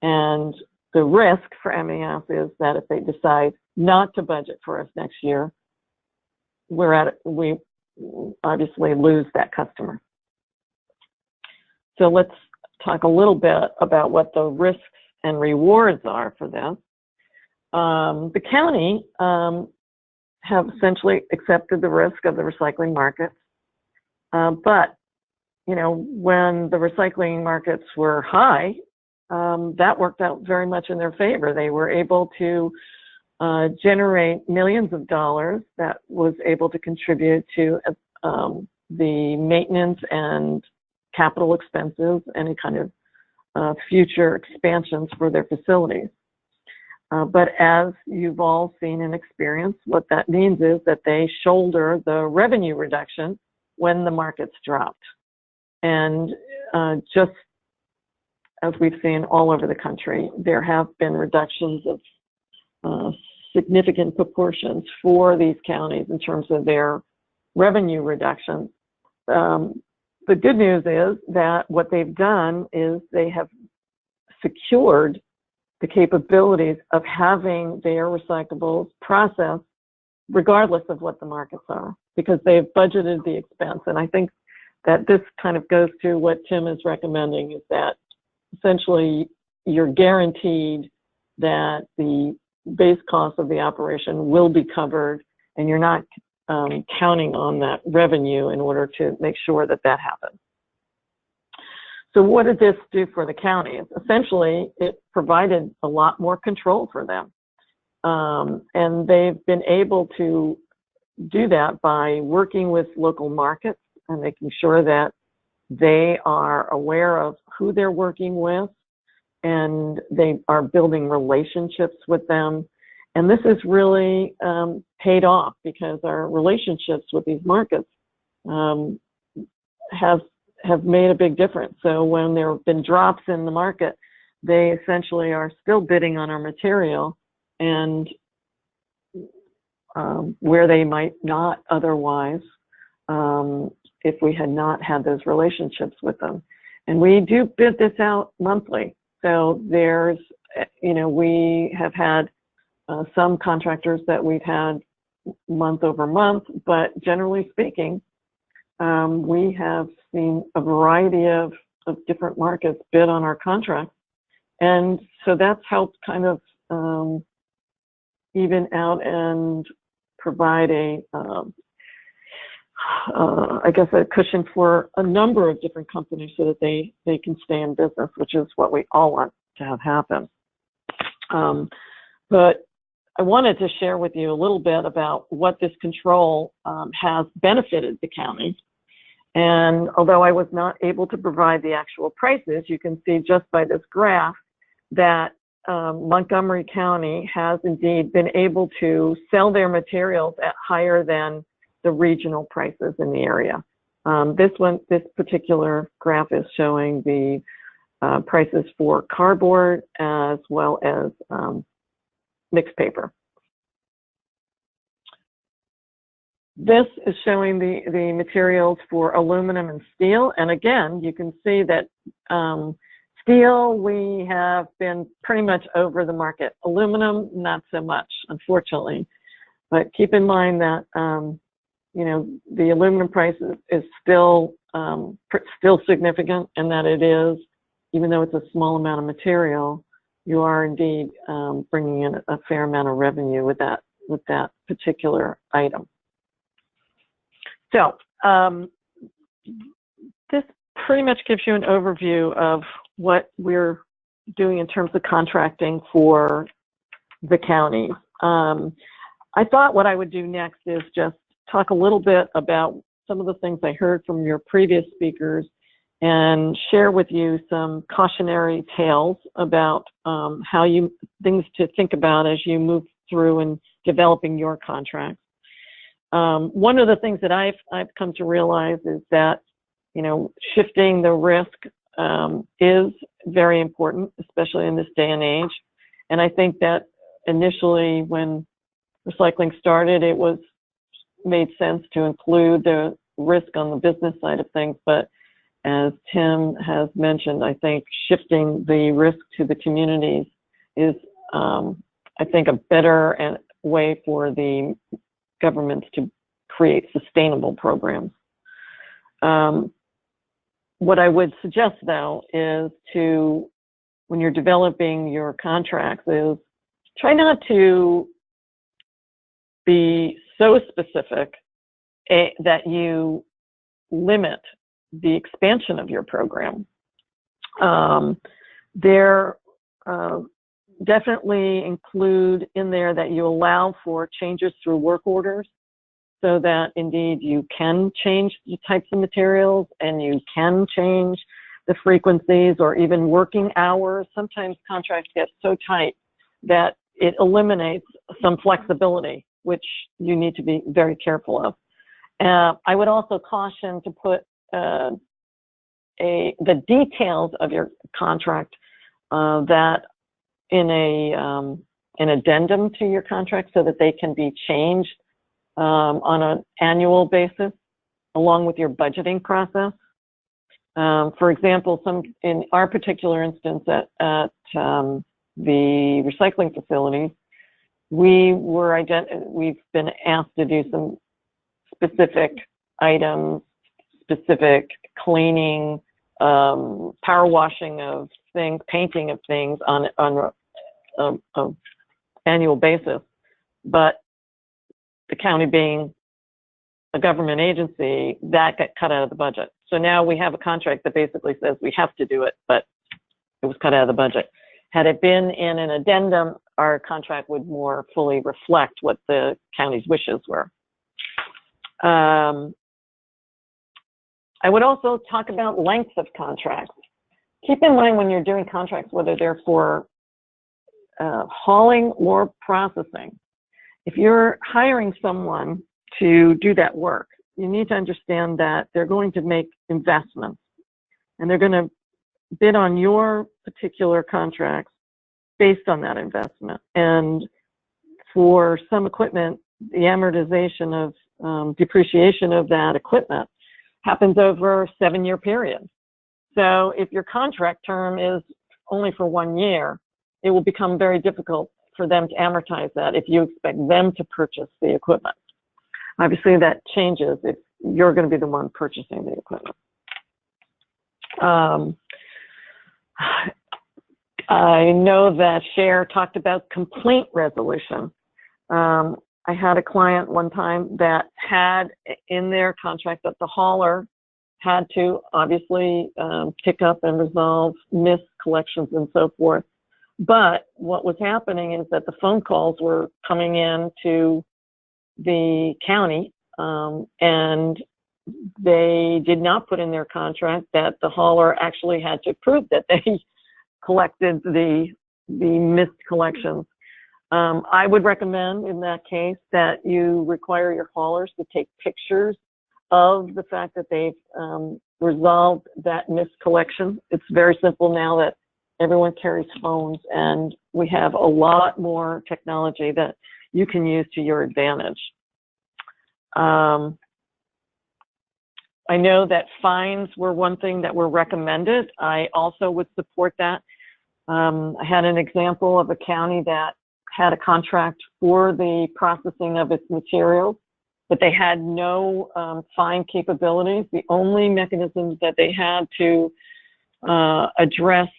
And the risk for MES is that if they decide not to budget for us next year, we obviously lose that customer. So let's talk a little bit about what the risks and rewards are for this. The county have essentially accepted the risk of the recycling markets, but when the recycling markets were high, that worked out very much in their favor. They were able to generate millions of dollars that was able to contribute to the maintenance and capital expenses, any kind of future expansions for their facilities. But as you've all seen and experienced, what that means is that they shoulder the revenue reduction when the markets dropped. And just as we've seen all over the country, there have been reductions of significant proportions for these counties in terms of their revenue reduction. The good news is that what they've done is they have secured the capabilities of having their recyclables processed regardless of what the markets are. because they've budgeted the expense. And I think that this kind of goes to what Tim is recommending, is that essentially you're guaranteed that the base cost of the operation will be covered, and you're not counting on that revenue in order to make sure that that happens. So what did this do for the county? Essentially, it provided a lot more control for them. And they've been able to do that by working with local markets and making sure that they are aware of who they're working with, and they are building relationships with them. And this has really paid off, because our relationships with these markets have made a big difference. So when there have been drops in the market, they essentially are still bidding on our material, and where they might not otherwise if we had not had those relationships with them. And we do bid this out monthly. So there's, we have had some contractors that we've had month over month, but generally speaking, we have seen a variety of different markets bid on our contracts. And so that's helped kind of even out and provide I guess a cushion for a number of different companies so that they can stay in business, which is what we all want to have happen. But I wanted to share with you a little bit about what this control has benefited the county. And although I was not able to provide the actual prices, you can see just by this graph that Montgomery County has indeed been able to sell their materials at higher than the regional prices in the area. This particular graph is showing the prices for cardboard as well as mixed paper. This is showing the materials for aluminum and steel. And again, you can see that steel, we have been pretty much over the market. Aluminum, not so much, unfortunately. But keep in mind that, the aluminum price is still significant, and that it is, even though it's a small amount of material, you are indeed bringing in a fair amount of revenue with that particular item. So this pretty much gives you an overview of what we're doing in terms of contracting for the county. I thought what I would do next is just talk a little bit about some of the things I heard from your previous speakers and share with you some cautionary tales about things to think about as you move through in developing your contracts. One of the things that I've come to realize is that, shifting the risk is very important, especially in this day and age. And I think that initially when recycling started, it made sense to include the risk on the business side of things. But as Tim has mentioned, I think shifting the risk to the communities is, I think, a better way for the governments to create sustainable programs. What I would suggest, though, is when you're developing your contracts, is try not to be so specific that you limit the expansion of your program. Definitely include in there that you allow for changes through work orders, so that indeed you can change the types of materials and you can change the frequencies or even working hours. Sometimes contracts get so tight that it eliminates some flexibility, which you need to be very careful of. I would also caution to put the details of your contract that in an addendum to your contract, so that they can be changed on an annual basis along with your budgeting process. For example, in our particular instance at the recycling facilities, we've been asked to do some specific items, specific cleaning, power washing of things, painting of things on a annual basis. But the county being a government agency, that got cut out of the budget. So now we have a contract that basically says we have to do it, but it was cut out of the budget. Had it been in an addendum, our contract would more fully reflect what the county's wishes were. I would also talk about length of contracts. Keep in mind when you're doing contracts, whether they're for hauling or processing, if you're hiring someone to do that work, you need to understand that they're going to make investments and they're going to bid on your particular contracts based on that investment. And for some equipment, the amortization of depreciation of that equipment happens over a 7-year period. So if your contract term is only for 1 year, it will become very difficult for them to amortize that if you expect them to purchase the equipment. Obviously, that changes if you're going to be the one purchasing the equipment. I know that Cher talked about complaint resolution. I had a client one time that had in their contract that the hauler had to obviously pick up and resolve missed collections and so forth. But what was happening is that the phone calls were coming in to the county, and they did not put in their contract that the hauler actually had to prove that they collected the missed collections. I would recommend in that case that you require your haulers to take pictures of the fact that they've resolved that missed collection. It's very simple now that everyone carries phones, and we have a lot more technology that you can use to your advantage. I know that fines were one thing that were recommended. I also would support that. I had an example of a county that had a contract for the processing of its materials, but they had no fine capabilities. The only mechanisms that they had to address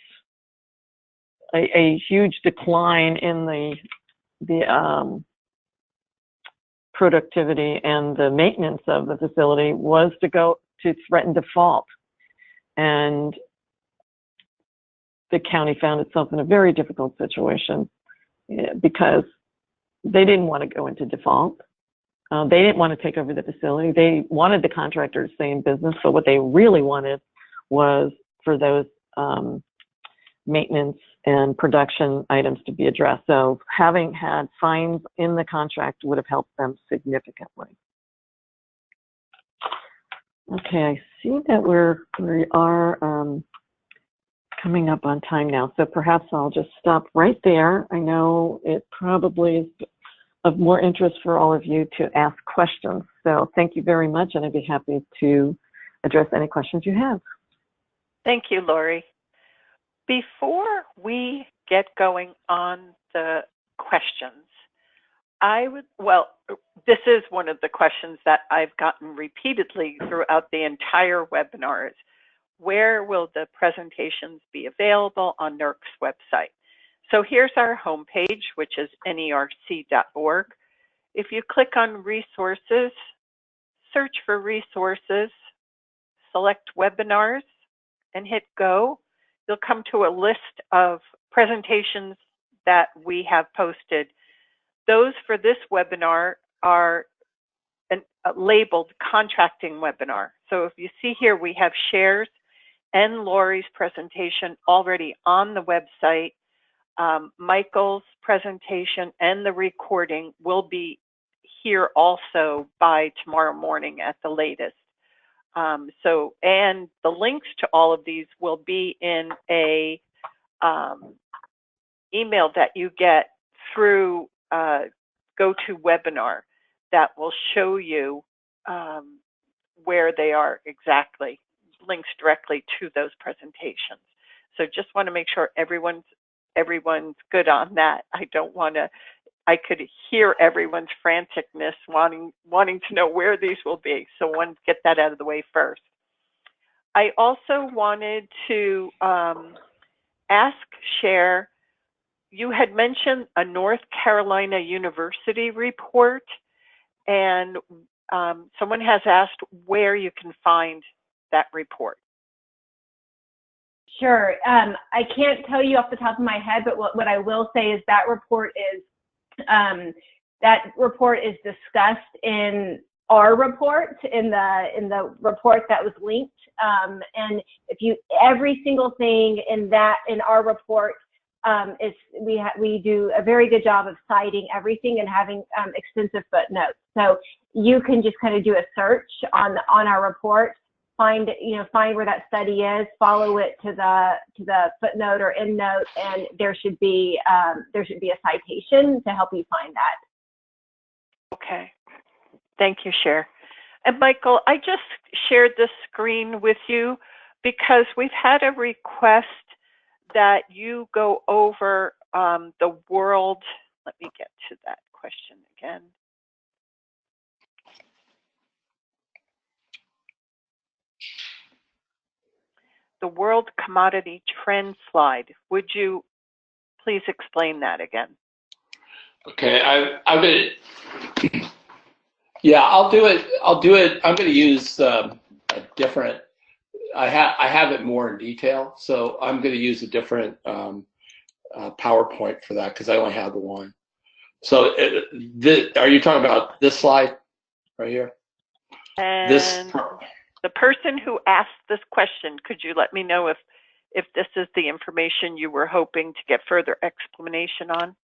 a huge decline in the productivity and the maintenance of the facility was to go to threaten default. And the county found itself in a very difficult situation because they didn't want to go into default. They didn't want to take over the facility. They wanted the contractor to stay in business, but what they really wanted was for those maintenance and production items to be addressed. So having had fines in the contract would have helped them significantly. Okay, I see that we are coming up on time now, so perhaps I'll just stop right there. I know it probably is of more interest for all of you to ask questions. So thank you very much, and I'd be happy to address any questions you have. Thank you, Lori. Before we get going on the questions, this is one of the questions that I've gotten repeatedly throughout the entire webinar is, where will the presentations be available on NERC's website? So here's our homepage, which is nerc.org. If you click on resources, search for resources, select webinars, and hit go, you'll come to a list of presentations that we have posted. Those for this webinar are labeled contracting webinar. So if you see here, we have Cher's and Lori's presentation already on the website. Michael's presentation and the recording will be here also by tomorrow morning at the latest. And the links to all of these will be in a email that you get through GoToWebinar that will show you where they are exactly, links directly to those presentations. So just want to make sure everyone's good on that. I don't want to I could hear everyone's franticness wanting to know where these will be. So I wanted to get that out of the way first. I also wanted to ask Cher, you had mentioned a North Carolina University report, and someone has asked where you can find that report. Sure. I can't tell you off the top of my head, but what I will say is that report is discussed in our report, in the report that was linked. And every single thing in our report we do a very good job of citing everything and having extensive footnotes. So you can just kind of do a search on our report, find where that study is, follow it to the footnote or end note, and there should be a citation to help you find that. Okay, thank you, Cher. And Michael, I just shared this screen with you because we've had a request that you go over the world. Let me get to that question again. The world commodity trend slide. Would you please explain that again? Okay, I'm gonna. Yeah, I'll do it. I'm going to use a different. I have it more in detail, so I'm going to use a different PowerPoint for that because I only have the one. So, are you talking about this slide right here? And the person who asked this question, could you let me know if this is the information you were hoping to get further explanation on?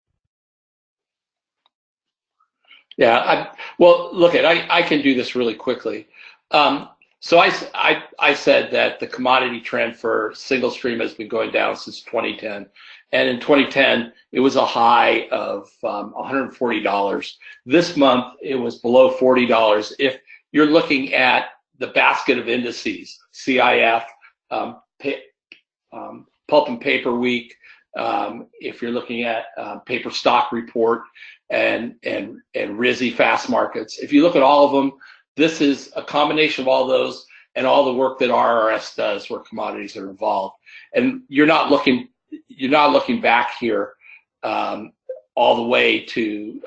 Yeah, well, look, I can do this really quickly. So I said that the commodity trend for single stream has been going down since 2010. And in 2010, it was a high of $140. This month, it was below $40. If you're looking at the basket of indices, CIF, Pulp and Paper Week, if you're looking at Paper Stock Report and RISI Fast Markets, if you look at all of them, this is a combination of all those and all the work that RRS does where commodities are involved. And you're not looking back here all the way to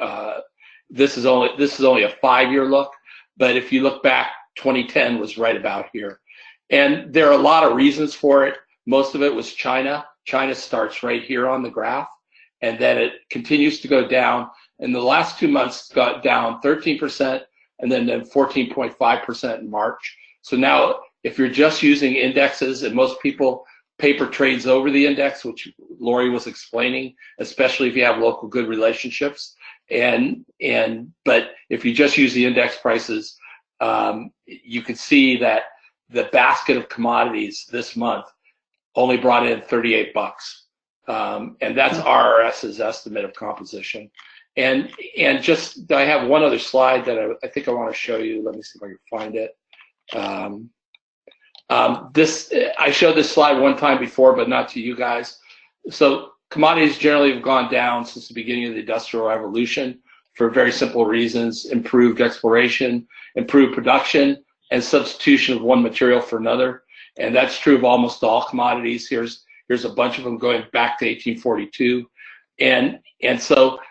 this is only a 5-year look, but if you look back, 2010 was right about here. And there are a lot of reasons for it. Most of it was China. China starts right here on the graph, and then it continues to go down. In the last 2 months, it got down 13%, and then 14.5% in March. So now, if you're just using indexes, and most people, paper trades over the index, which Lori was explaining, especially if you have local good relationships. But if you just use the index prices, you can see that the basket of commodities this month only brought in $38. And that's RRS's estimate of composition. And just, I have one other slide that I think I want to show you. Let me see if I can find it. I showed this slide one time before, but not to you guys. So commodities generally have gone down since the beginning of the Industrial Revolution for very simple reasons: improved exploration, improved production, and substitution of one material for another. And that's true of almost all commodities. Here's a bunch of them going back to 1842. And so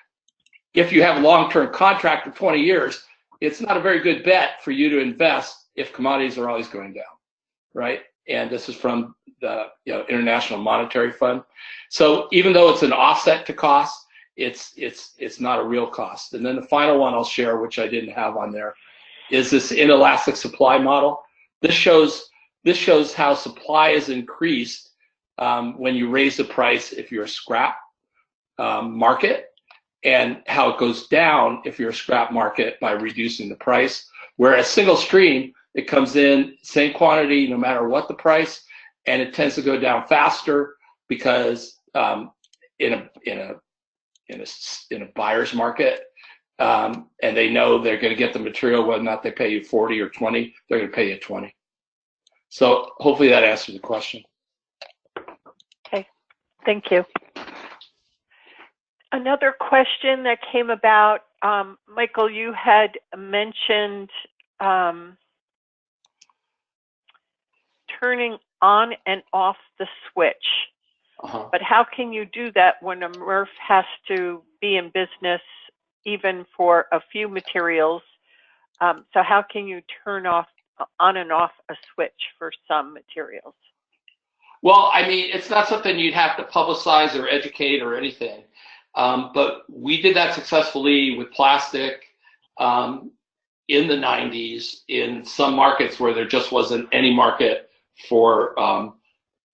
if you have a long-term contract of 20 years, it's not a very good bet for you to invest if commodities are always going down, right? And this is from the International Monetary Fund. So even though it's an offset to cost, it's not a real cost. And then the final one I'll share, which I didn't have on there, is this inelastic supply model. This shows how supply is increased when you raise the price if you're a scrap market, and how it goes down if you're a scrap market by reducing the price. Whereas single stream, it comes in same quantity no matter what the price, and it tends to go down faster because in a buyer's market, and they know they're going to get the material whether or not they pay you 40 or 20, they're going to pay you 20. So hopefully that answers the question. Okay, thank you. Another question that came about, Michael, you had mentioned turning on and off the switch. But how can you do that when a MRF has to be in business even for a few materials? So how can you turn on and off a switch for some materials? Well, I mean, it's not something you'd have to publicize or educate or anything. But we did that successfully with plastic in the 90s in some markets where there just wasn't any market for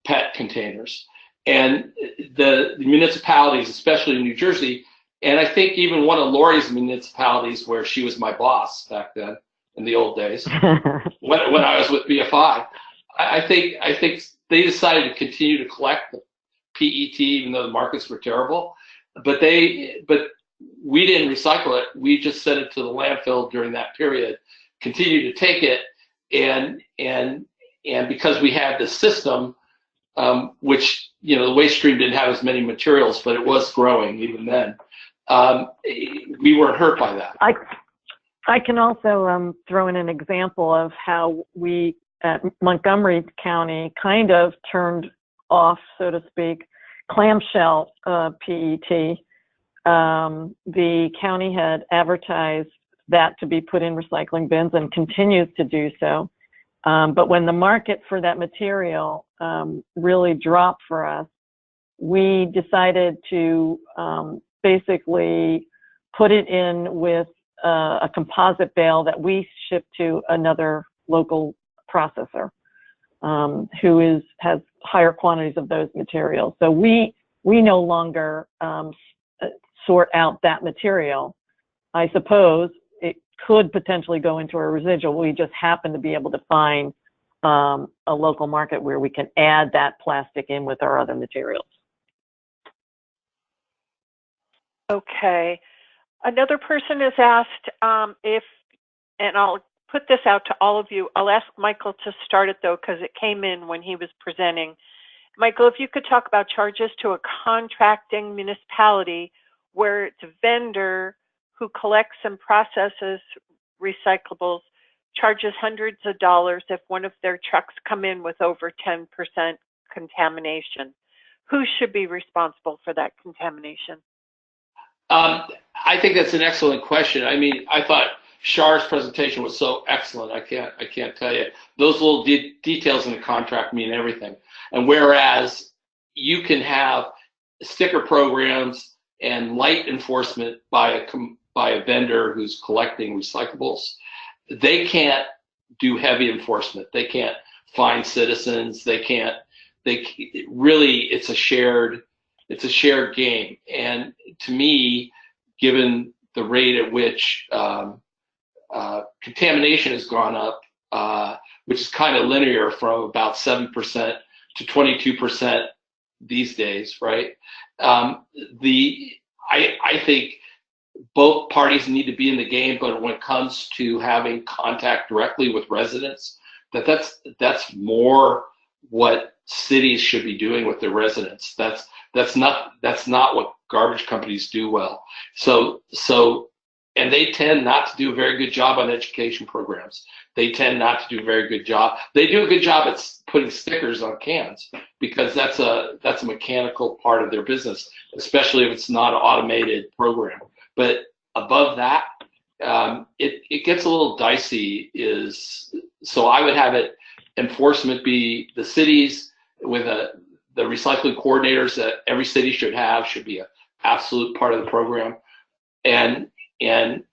PET containers. And the municipalities, especially in New Jersey, and I think even one of Lori's municipalities where she was my boss back then in the old days, when I was with BFI, I think they decided to continue to collect the PET even though the markets were terrible. But we didn't recycle it. We just sent it to the landfill during that period, continued to take it, and because we had the system, which, you know, the waste stream didn't have as many materials, but it was growing even then. We weren't hurt by that. I can also throw in an example of how we at Montgomery County kind of turned off, so to speak, clamshell PET. The county had advertised that to be put in recycling bins and continues to do so. But when the market for that material really dropped for us, we decided to basically put it in with a composite bale that we ship to another local processor who has higher quantities of those materials. So we no longer sort out that material. I suppose it could potentially go into a residual. We just happen to be able to find a local market where we can add that plastic in with our other materials. Okay. Another person has asked and I'll put this out to all of you. I'll ask Michael to start it though, because it came in when he was presenting. Michael, if you could talk about charges to a contracting municipality where it's a vendor who collects and processes recyclables, charges hundreds of dollars if one of their trucks come in with over 10% contamination. Who should be responsible for that contamination? I think that's an excellent question. I mean, I thought Char's presentation was so excellent. I can't tell you. Those little details in the contract mean everything. And whereas you can have sticker programs and light enforcement by a vendor who's collecting recyclables, they can't do heavy enforcement. They can't fine citizens. It's a shared game. And to me, given the rate at which contamination has gone up, which is kind of linear from about 7% to 22% these days, right? I think both parties need to be in the game, but when it comes to having contact directly with residents, that's more what cities should be doing with their residents. That's not what garbage companies do well. So and they tend not to do a very good job on education programs. They tend not to do a very good job. They do a good job at putting stickers on cans because that's a mechanical part of their business, especially if it's not an automated program. But above that, it gets a little dicey. So I would have enforcement be the cities with the recycling coordinators that every city should be an absolute part of the program, and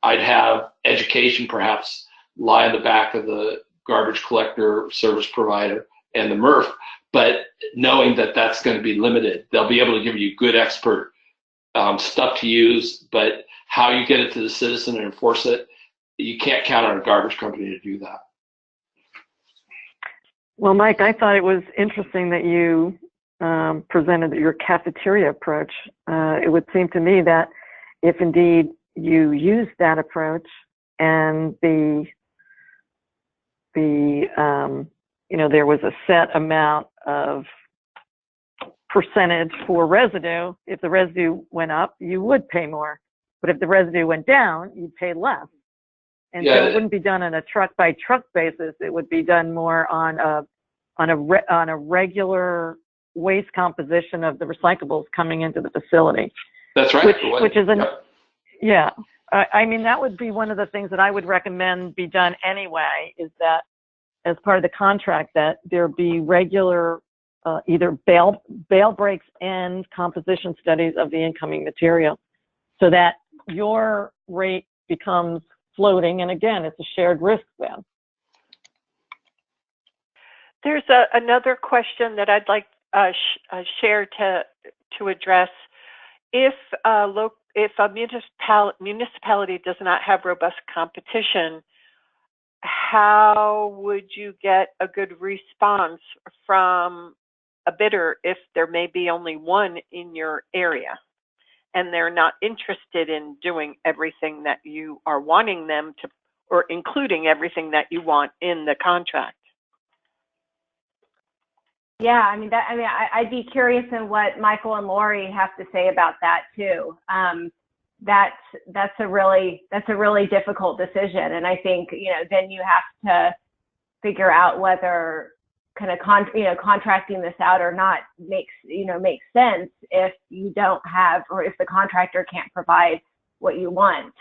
I'd have education perhaps lie in the back of the garbage collector service provider and the MRF, but knowing that that's going to be limited. They'll be able to give you good expert stuff to use, but how you get it to the citizen and enforce it, you can't count on a garbage company to do that. Well, Mike, I thought it was interesting that you presented your cafeteria approach. It would seem to me that if indeed you use that approach and there was a set amount of percentage for residue. If the residue went up, you would pay more. But if the residue went down, you'd pay less. And so it wouldn't be done on a truck by truck basis. It would be done more on a regular waste composition of the recyclables coming into the facility. That's right. Which is yeah. I mean, that would be one of the things that I would recommend be done anyway, is that as part of the contract that there be regular either bale breaks and composition studies of the incoming material, so that your rate becomes floating, and again, it's a shared risk then. There's another question that I'd like Share to address. If a municipality does not have robust competition, how would you get a good response from a bidder if there may be only one in your area and they're not interested in doing everything that you are wanting them to, or including everything that you want in the contract? Yeah, I'd be curious in what Michael and Lori have to say about that too. That's a really difficult decision, and I think then you have to figure out whether kind of contracting this out or not makes sense if you don't have, or if the contractor can't provide what you want.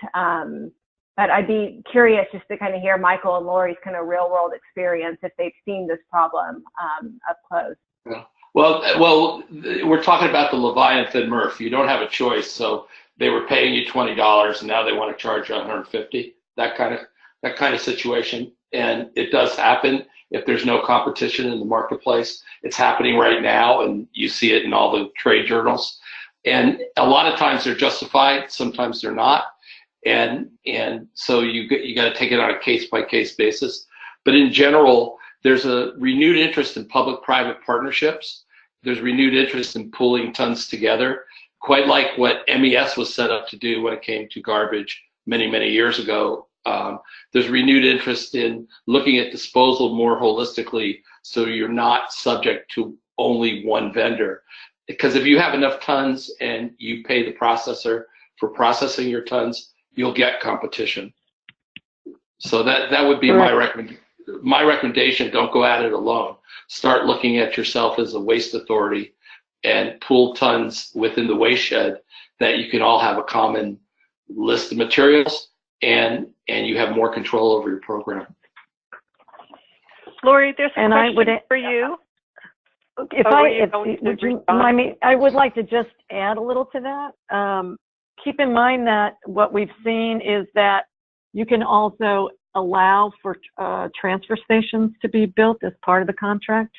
But I'd be curious just to kind of hear Michael and Lori's kind of real world experience if they've seen this problem up close. Yeah. Well, we're talking about the Leviathan MRF. You don't have a choice. So they were paying you $20 and now they want to charge you $150. That kind of situation. And it does happen if there's no competition in the marketplace. It's happening right now, and you see it in all the trade journals. And a lot of times they're justified, sometimes they're not. And so you got to take it on a case-by-case basis. But in general, there's a renewed interest in public-private partnerships. There's renewed interest in pooling tons together, quite like what MES was set up to do when it came to garbage many, many years ago. There's renewed interest in looking at disposal more holistically, so you're not subject to only one vendor. Because if you have enough tons and you pay the processor for processing your tons, you'll get competition. So that would be my recommendation. Don't go at it alone. Start looking at yourself as a waste authority and pool tons within the waste shed that you can all have a common list of materials, and you have more control over your program. Lori, there's a question for you. I would like to just add a little to that. Keep in mind that what we've seen is that you can also allow for transfer stations to be built as part of the contract.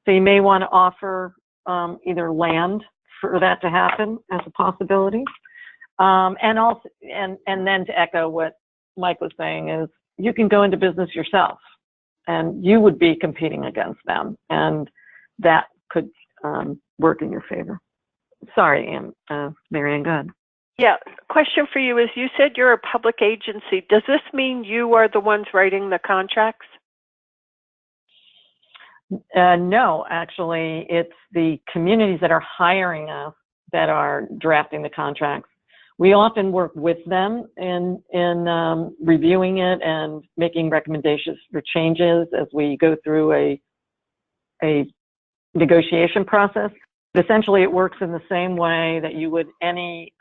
So you may want to offer either land for that to happen as a possibility. And then to echo what Mike was saying is you can go into business yourself and you would be competing against them, and that could work in your favor. Sorry, Marianne, go ahead. Yeah, question for you is, you said you're a public agency. Does this mean you are the ones writing the contracts? No, actually, it's the communities that are hiring us that are drafting the contracts. We often work with them in reviewing it and making recommendations for changes as we go through a negotiation process. But essentially, it works in the same way that you would any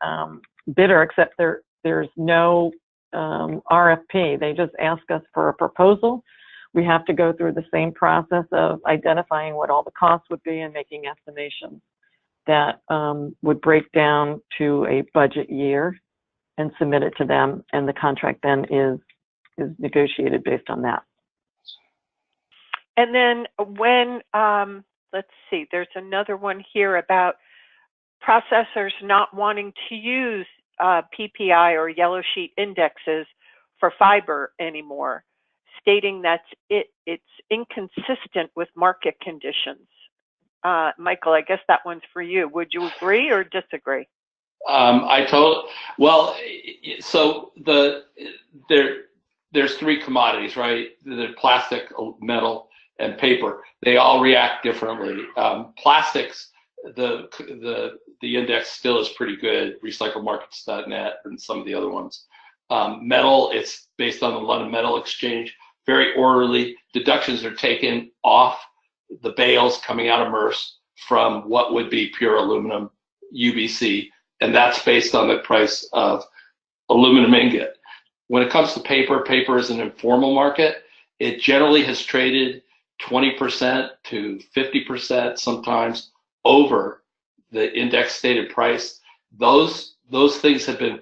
bidder, except there's no RFP. They just ask us for a proposal. We have to go through the same process of identifying what all the costs would be and making estimations that would break down to a budget year and submit it to them, and the contract then is negotiated based on that. And then when, let's see, there's another one here about processors not wanting to use PPI or yellow sheet indexes for fiber anymore, stating that it's inconsistent with market conditions. Michael, I guess that one's for you. Would you agree or disagree? Well, so there's three commodities, right? The plastic, metal, and paper. They all react differently. Plastics, the index still is pretty good, recycledmarkets.net and some of the other ones. Metal, it's based on the London Metal Exchange, very orderly. Deductions are taken off the bales coming out of MERS from what would be pure aluminum, UBC, and that's based on the price of aluminum ingot. When it comes to paper, paper is an informal market. It generally has traded 20% to 50% sometimes over the index stated price. Those things have been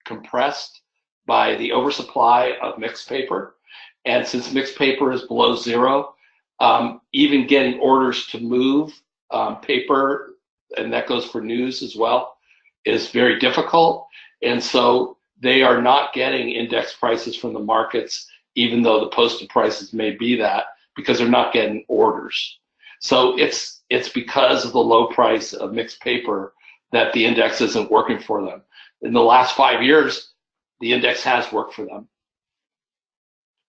compressed by the oversupply of mixed paper. And since mixed paper is below zero, even getting orders to move paper, and that goes for news as well, is very difficult. And so they are not getting index prices from the markets, even though the posted prices may be that, because they're not getting orders. So it's because of the low price of mixed paper that the index isn't working for them. In the last 5 years, the index has worked for them.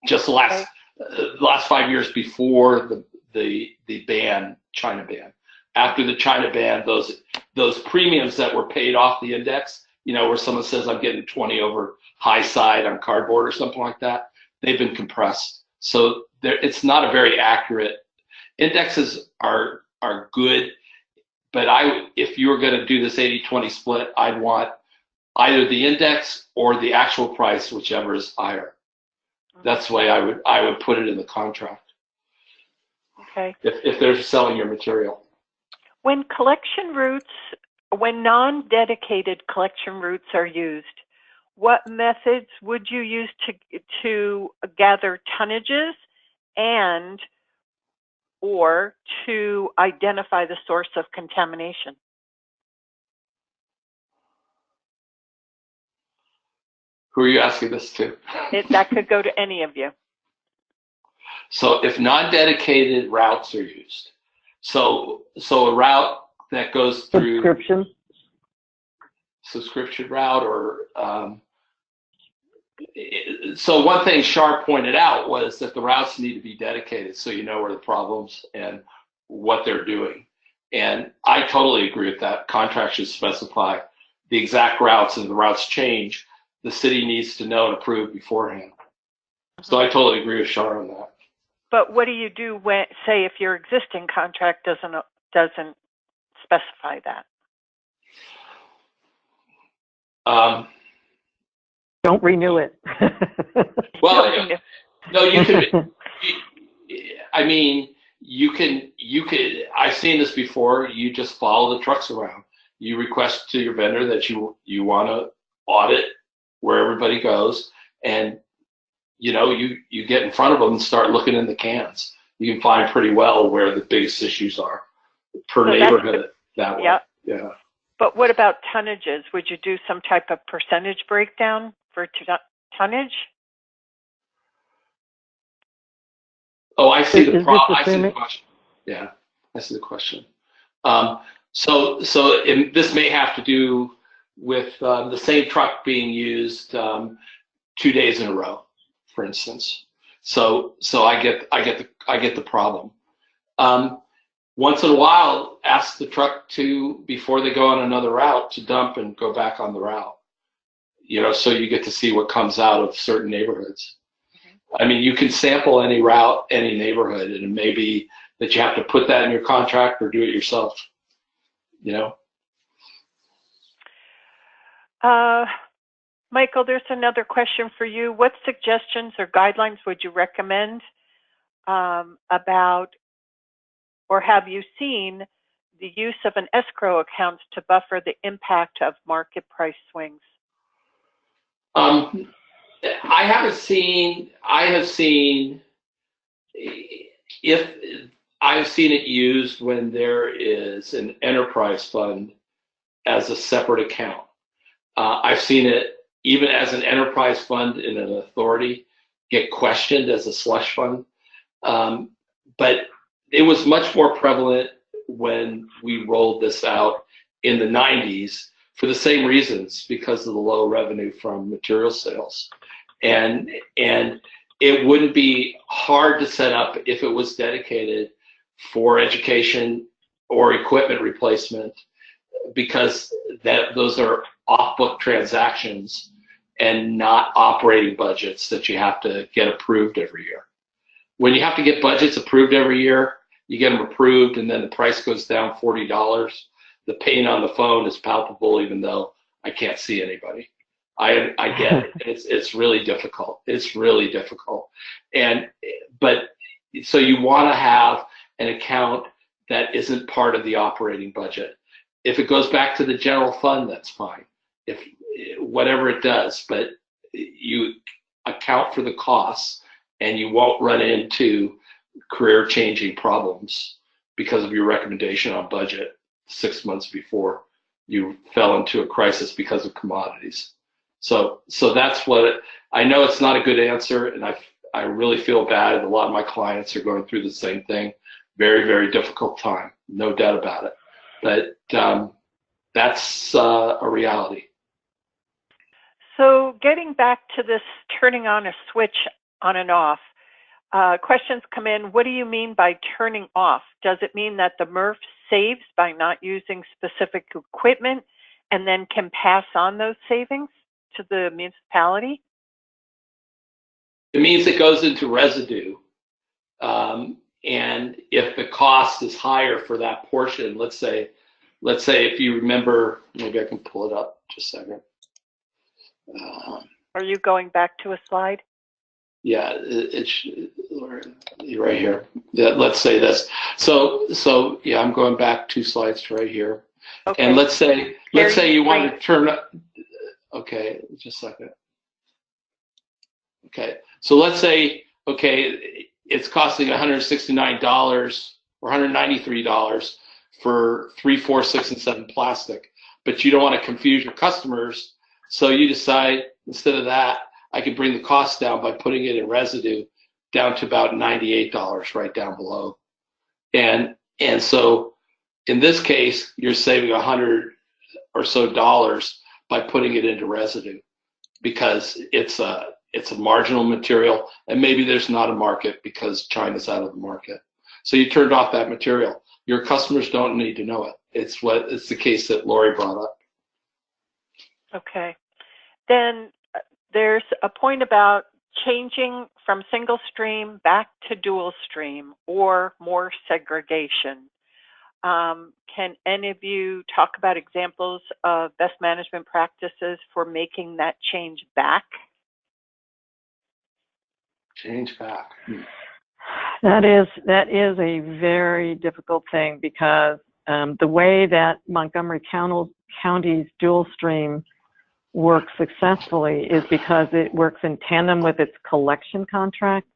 Just the last 5 years before the ban, China ban. After the China ban, those premiums that were paid off the index, you know, where someone says I'm getting 20 over high side on cardboard or something like that, they've been compressed. So it's not a very accurate. Indexes are good, but if you were going to do this 80-20 split, I'd want either the index or the actual price, whichever is higher. That's the way I would put it in the contract. Okay. If they're selling your material. When non-dedicated collection routes are used, what methods would you use to gather tonnages and or to identify the source of contamination? Who are you asking this to? That could go to any of you. So if non-dedicated routes are used, so a route that goes through subscription route, or so one thing Sharp pointed out was that the routes need to be dedicated so you know where the problems and what they're doing. And I totally agree with that. Contracts should specify the exact routes, and if the routes change, the city needs to know and approve beforehand. So I totally agree with Shar on that. But what do you do when, say, if your existing contract doesn't specify that? Don't renew it. Well, no, you can. I mean, you can. I've seen this before. You just follow the trucks around. You request to your vendor that you want to audit where everybody goes, and you know, you get in front of them and start looking in the cans. You can find pretty well where the biggest issues are per neighborhood that way. Yep. Yeah. But what about tonnages? Would you do some type of percentage breakdown for tonnage? Oh, I see the problem. I see the question. Yeah, I see the question. So this may have to do with the same truck being used 2 days in a row, for instance. So I get the problem. Once in a while, ask the truck to, before they go on another route, to dump and go back on the route. You know, so you get to see what comes out of certain neighborhoods. I mean, you can sample any route, any neighborhood, and it may be that you have to put that in your contract or do it yourself. You know. Michael, there's another question for you. What suggestions or guidelines would you recommend about, or have you seen the use of an escrow account to buffer the impact of market price swings? I have seen it used when there is an enterprise fund as a separate account. I've seen it even as an enterprise fund in an authority get questioned as a slush fund. But it was much more prevalent when we rolled this out in the 90s for the same reasons, because of the low revenue from material sales. And it wouldn't be hard to set up if it was dedicated for education or equipment replacement, because those are off-book transactions and not operating budgets that you have to get approved every year. When you have to get budgets approved every year, you get them approved and then the price goes down $40. The pain on the phone is palpable, even though I can't see anybody. I get it. It's really difficult. It's really difficult. But so you want to have an account that isn't part of the operating budget. If it goes back to the general fund, that's fine. If whatever it does, but you account for the costs and you won't run into career-changing problems because of your recommendation on budget 6 months before you fell into a crisis because of commodities. So that's what I know. It's not a good answer, and I really feel bad. A lot of my clients are going through the same thing. Very, very difficult time, no doubt about it. But that's a reality. So getting back to this turning on a switch on and off, questions come in. What do you mean by turning off? Does it mean that the MRF saves by not using specific equipment and then can pass on those savings to the municipality? It means it goes into residue. And if the cost is higher for that portion, let's say if you remember, maybe I can pull it up just a second. Are you going back to a slide? Yeah, it's right here. Yeah, let's say this. So yeah, I'm going back 2 slides to right here. Okay. And let's say you want to turn up. Okay, just a second. Okay, so let's say, okay, it's costing $169 or $193 for 3, 4, 6, and 7 plastic, but you don't want to confuse your customers, so you decide instead of that, I could bring the cost down by putting it in residue down to about $98 right down below. And so in this case, you're saving $100 or so by putting it into residue because it's a marginal material, and maybe there's not a market because China's out of the market. So you turned off that material. Your customers don't need to know it. It's the case that Lori brought up. Okay. Then there's a point about changing from single stream back to dual stream or more segregation. Can any of you talk about examples of best management practices for making that change back? Change back. That is a very difficult thing because the way that Montgomery County's dual stream works successfully is because it works in tandem with its collection contract.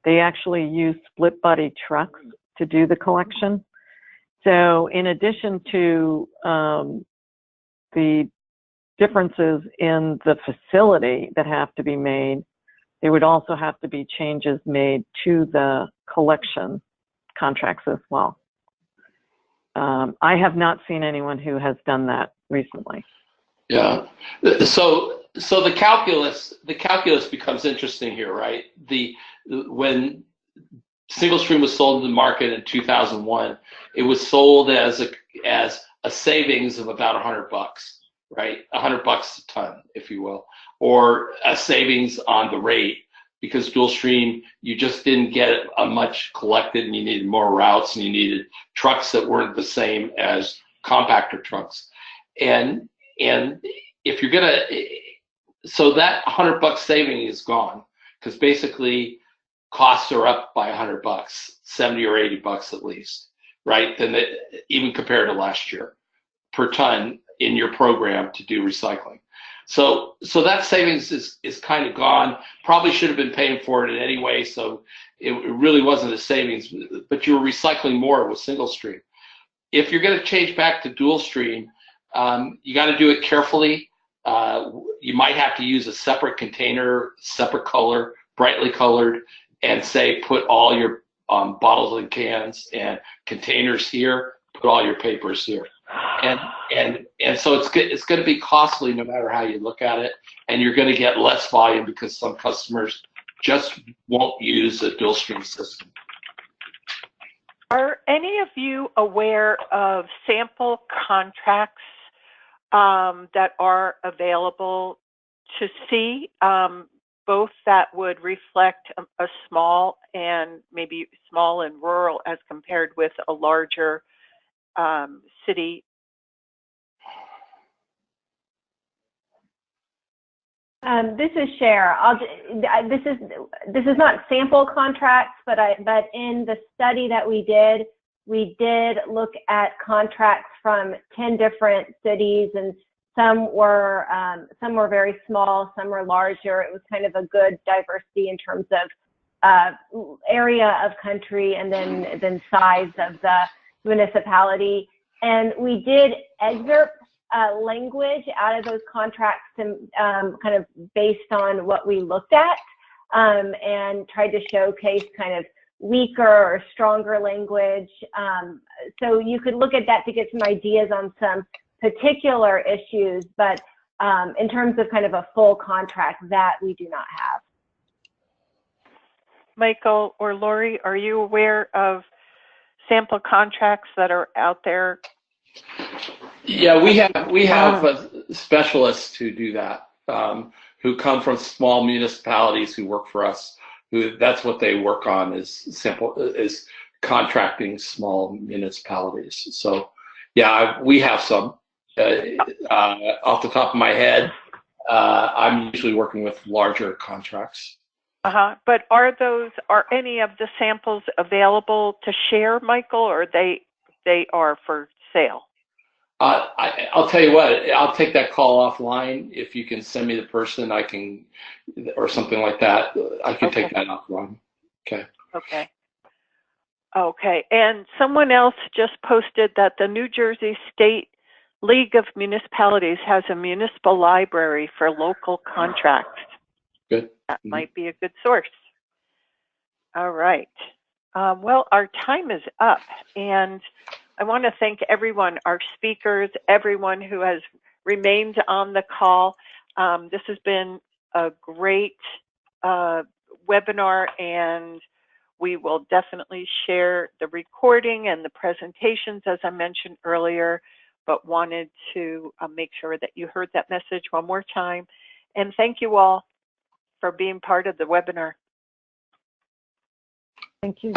They actually use split body trucks to do the collection. So in addition to the differences in the facility that have to be made, there would also have to be changes made to the collection contracts as well. I have not seen anyone who has done that recently. Yeah. So the calculus becomes interesting here, right? When single stream was sold in the market in 2001, it was sold as a savings of about $100, right? $100 a ton, if you will, or a savings on the rate, because dual stream, you just didn't get much collected, and you needed more routes, and you needed trucks that weren't the same as compactor trucks, and if you're gonna, so that $100 saving is gone, because basically costs are up by $100, $70 or $80 at least, right? Then even compared to last year per ton in your program to do recycling. So that savings is kind of gone. Probably should have been paying for it in any way, so it really wasn't a savings, but you were recycling more with single stream. If you're going to change back to dual stream, you got to do it carefully. You might have to use a separate container, separate color, brightly colored, and say put all your bottles and cans and containers here, put all your papers here. And so it's going to be costly no matter how you look at it, and you're going to get less volume because some customers just won't use a dual stream system. Are any of you aware of sample contracts that are available to see, both that would reflect a small and maybe small and rural as compared with a larger city? This is Cher. This is not sample contracts, but in the study that we did look at contracts from 10 different cities, and some were very small, some were larger. It was kind of a good diversity in terms of area of country and then size of the municipality. And we did excerpt language out of those contracts and kind of based on what we looked at, and tried to showcase kind of weaker or stronger language. So you could look at that to get some ideas on some particular issues, but in terms of kind of a full contract, that we do not have. Michael or Lori, are you aware of sample contracts that are out there? Yeah, we have specialists who do that, who come from small municipalities who work for us. That's what they work on, is contracting small municipalities. So yeah, we have some. Off the top of my head, I'm usually working with larger contracts. But are any of the samples available to share, Michael, or they are for sale? I'll tell you what, I'll take that call offline. If you can send me the person, I can, or something like that, I can take that offline. Okay. Okay. And someone else just posted that the New Jersey State League of Municipalities has a municipal library for local contracts. Good. That might be a good source. All right. Well, our time is up, and I want to thank everyone, our speakers, everyone who has remained on the call. This has been a great webinar, and we will definitely share the recording and the presentations, as I mentioned earlier, but wanted to make sure that you heard that message one more time. And thank you all for being part of the webinar. Thank you.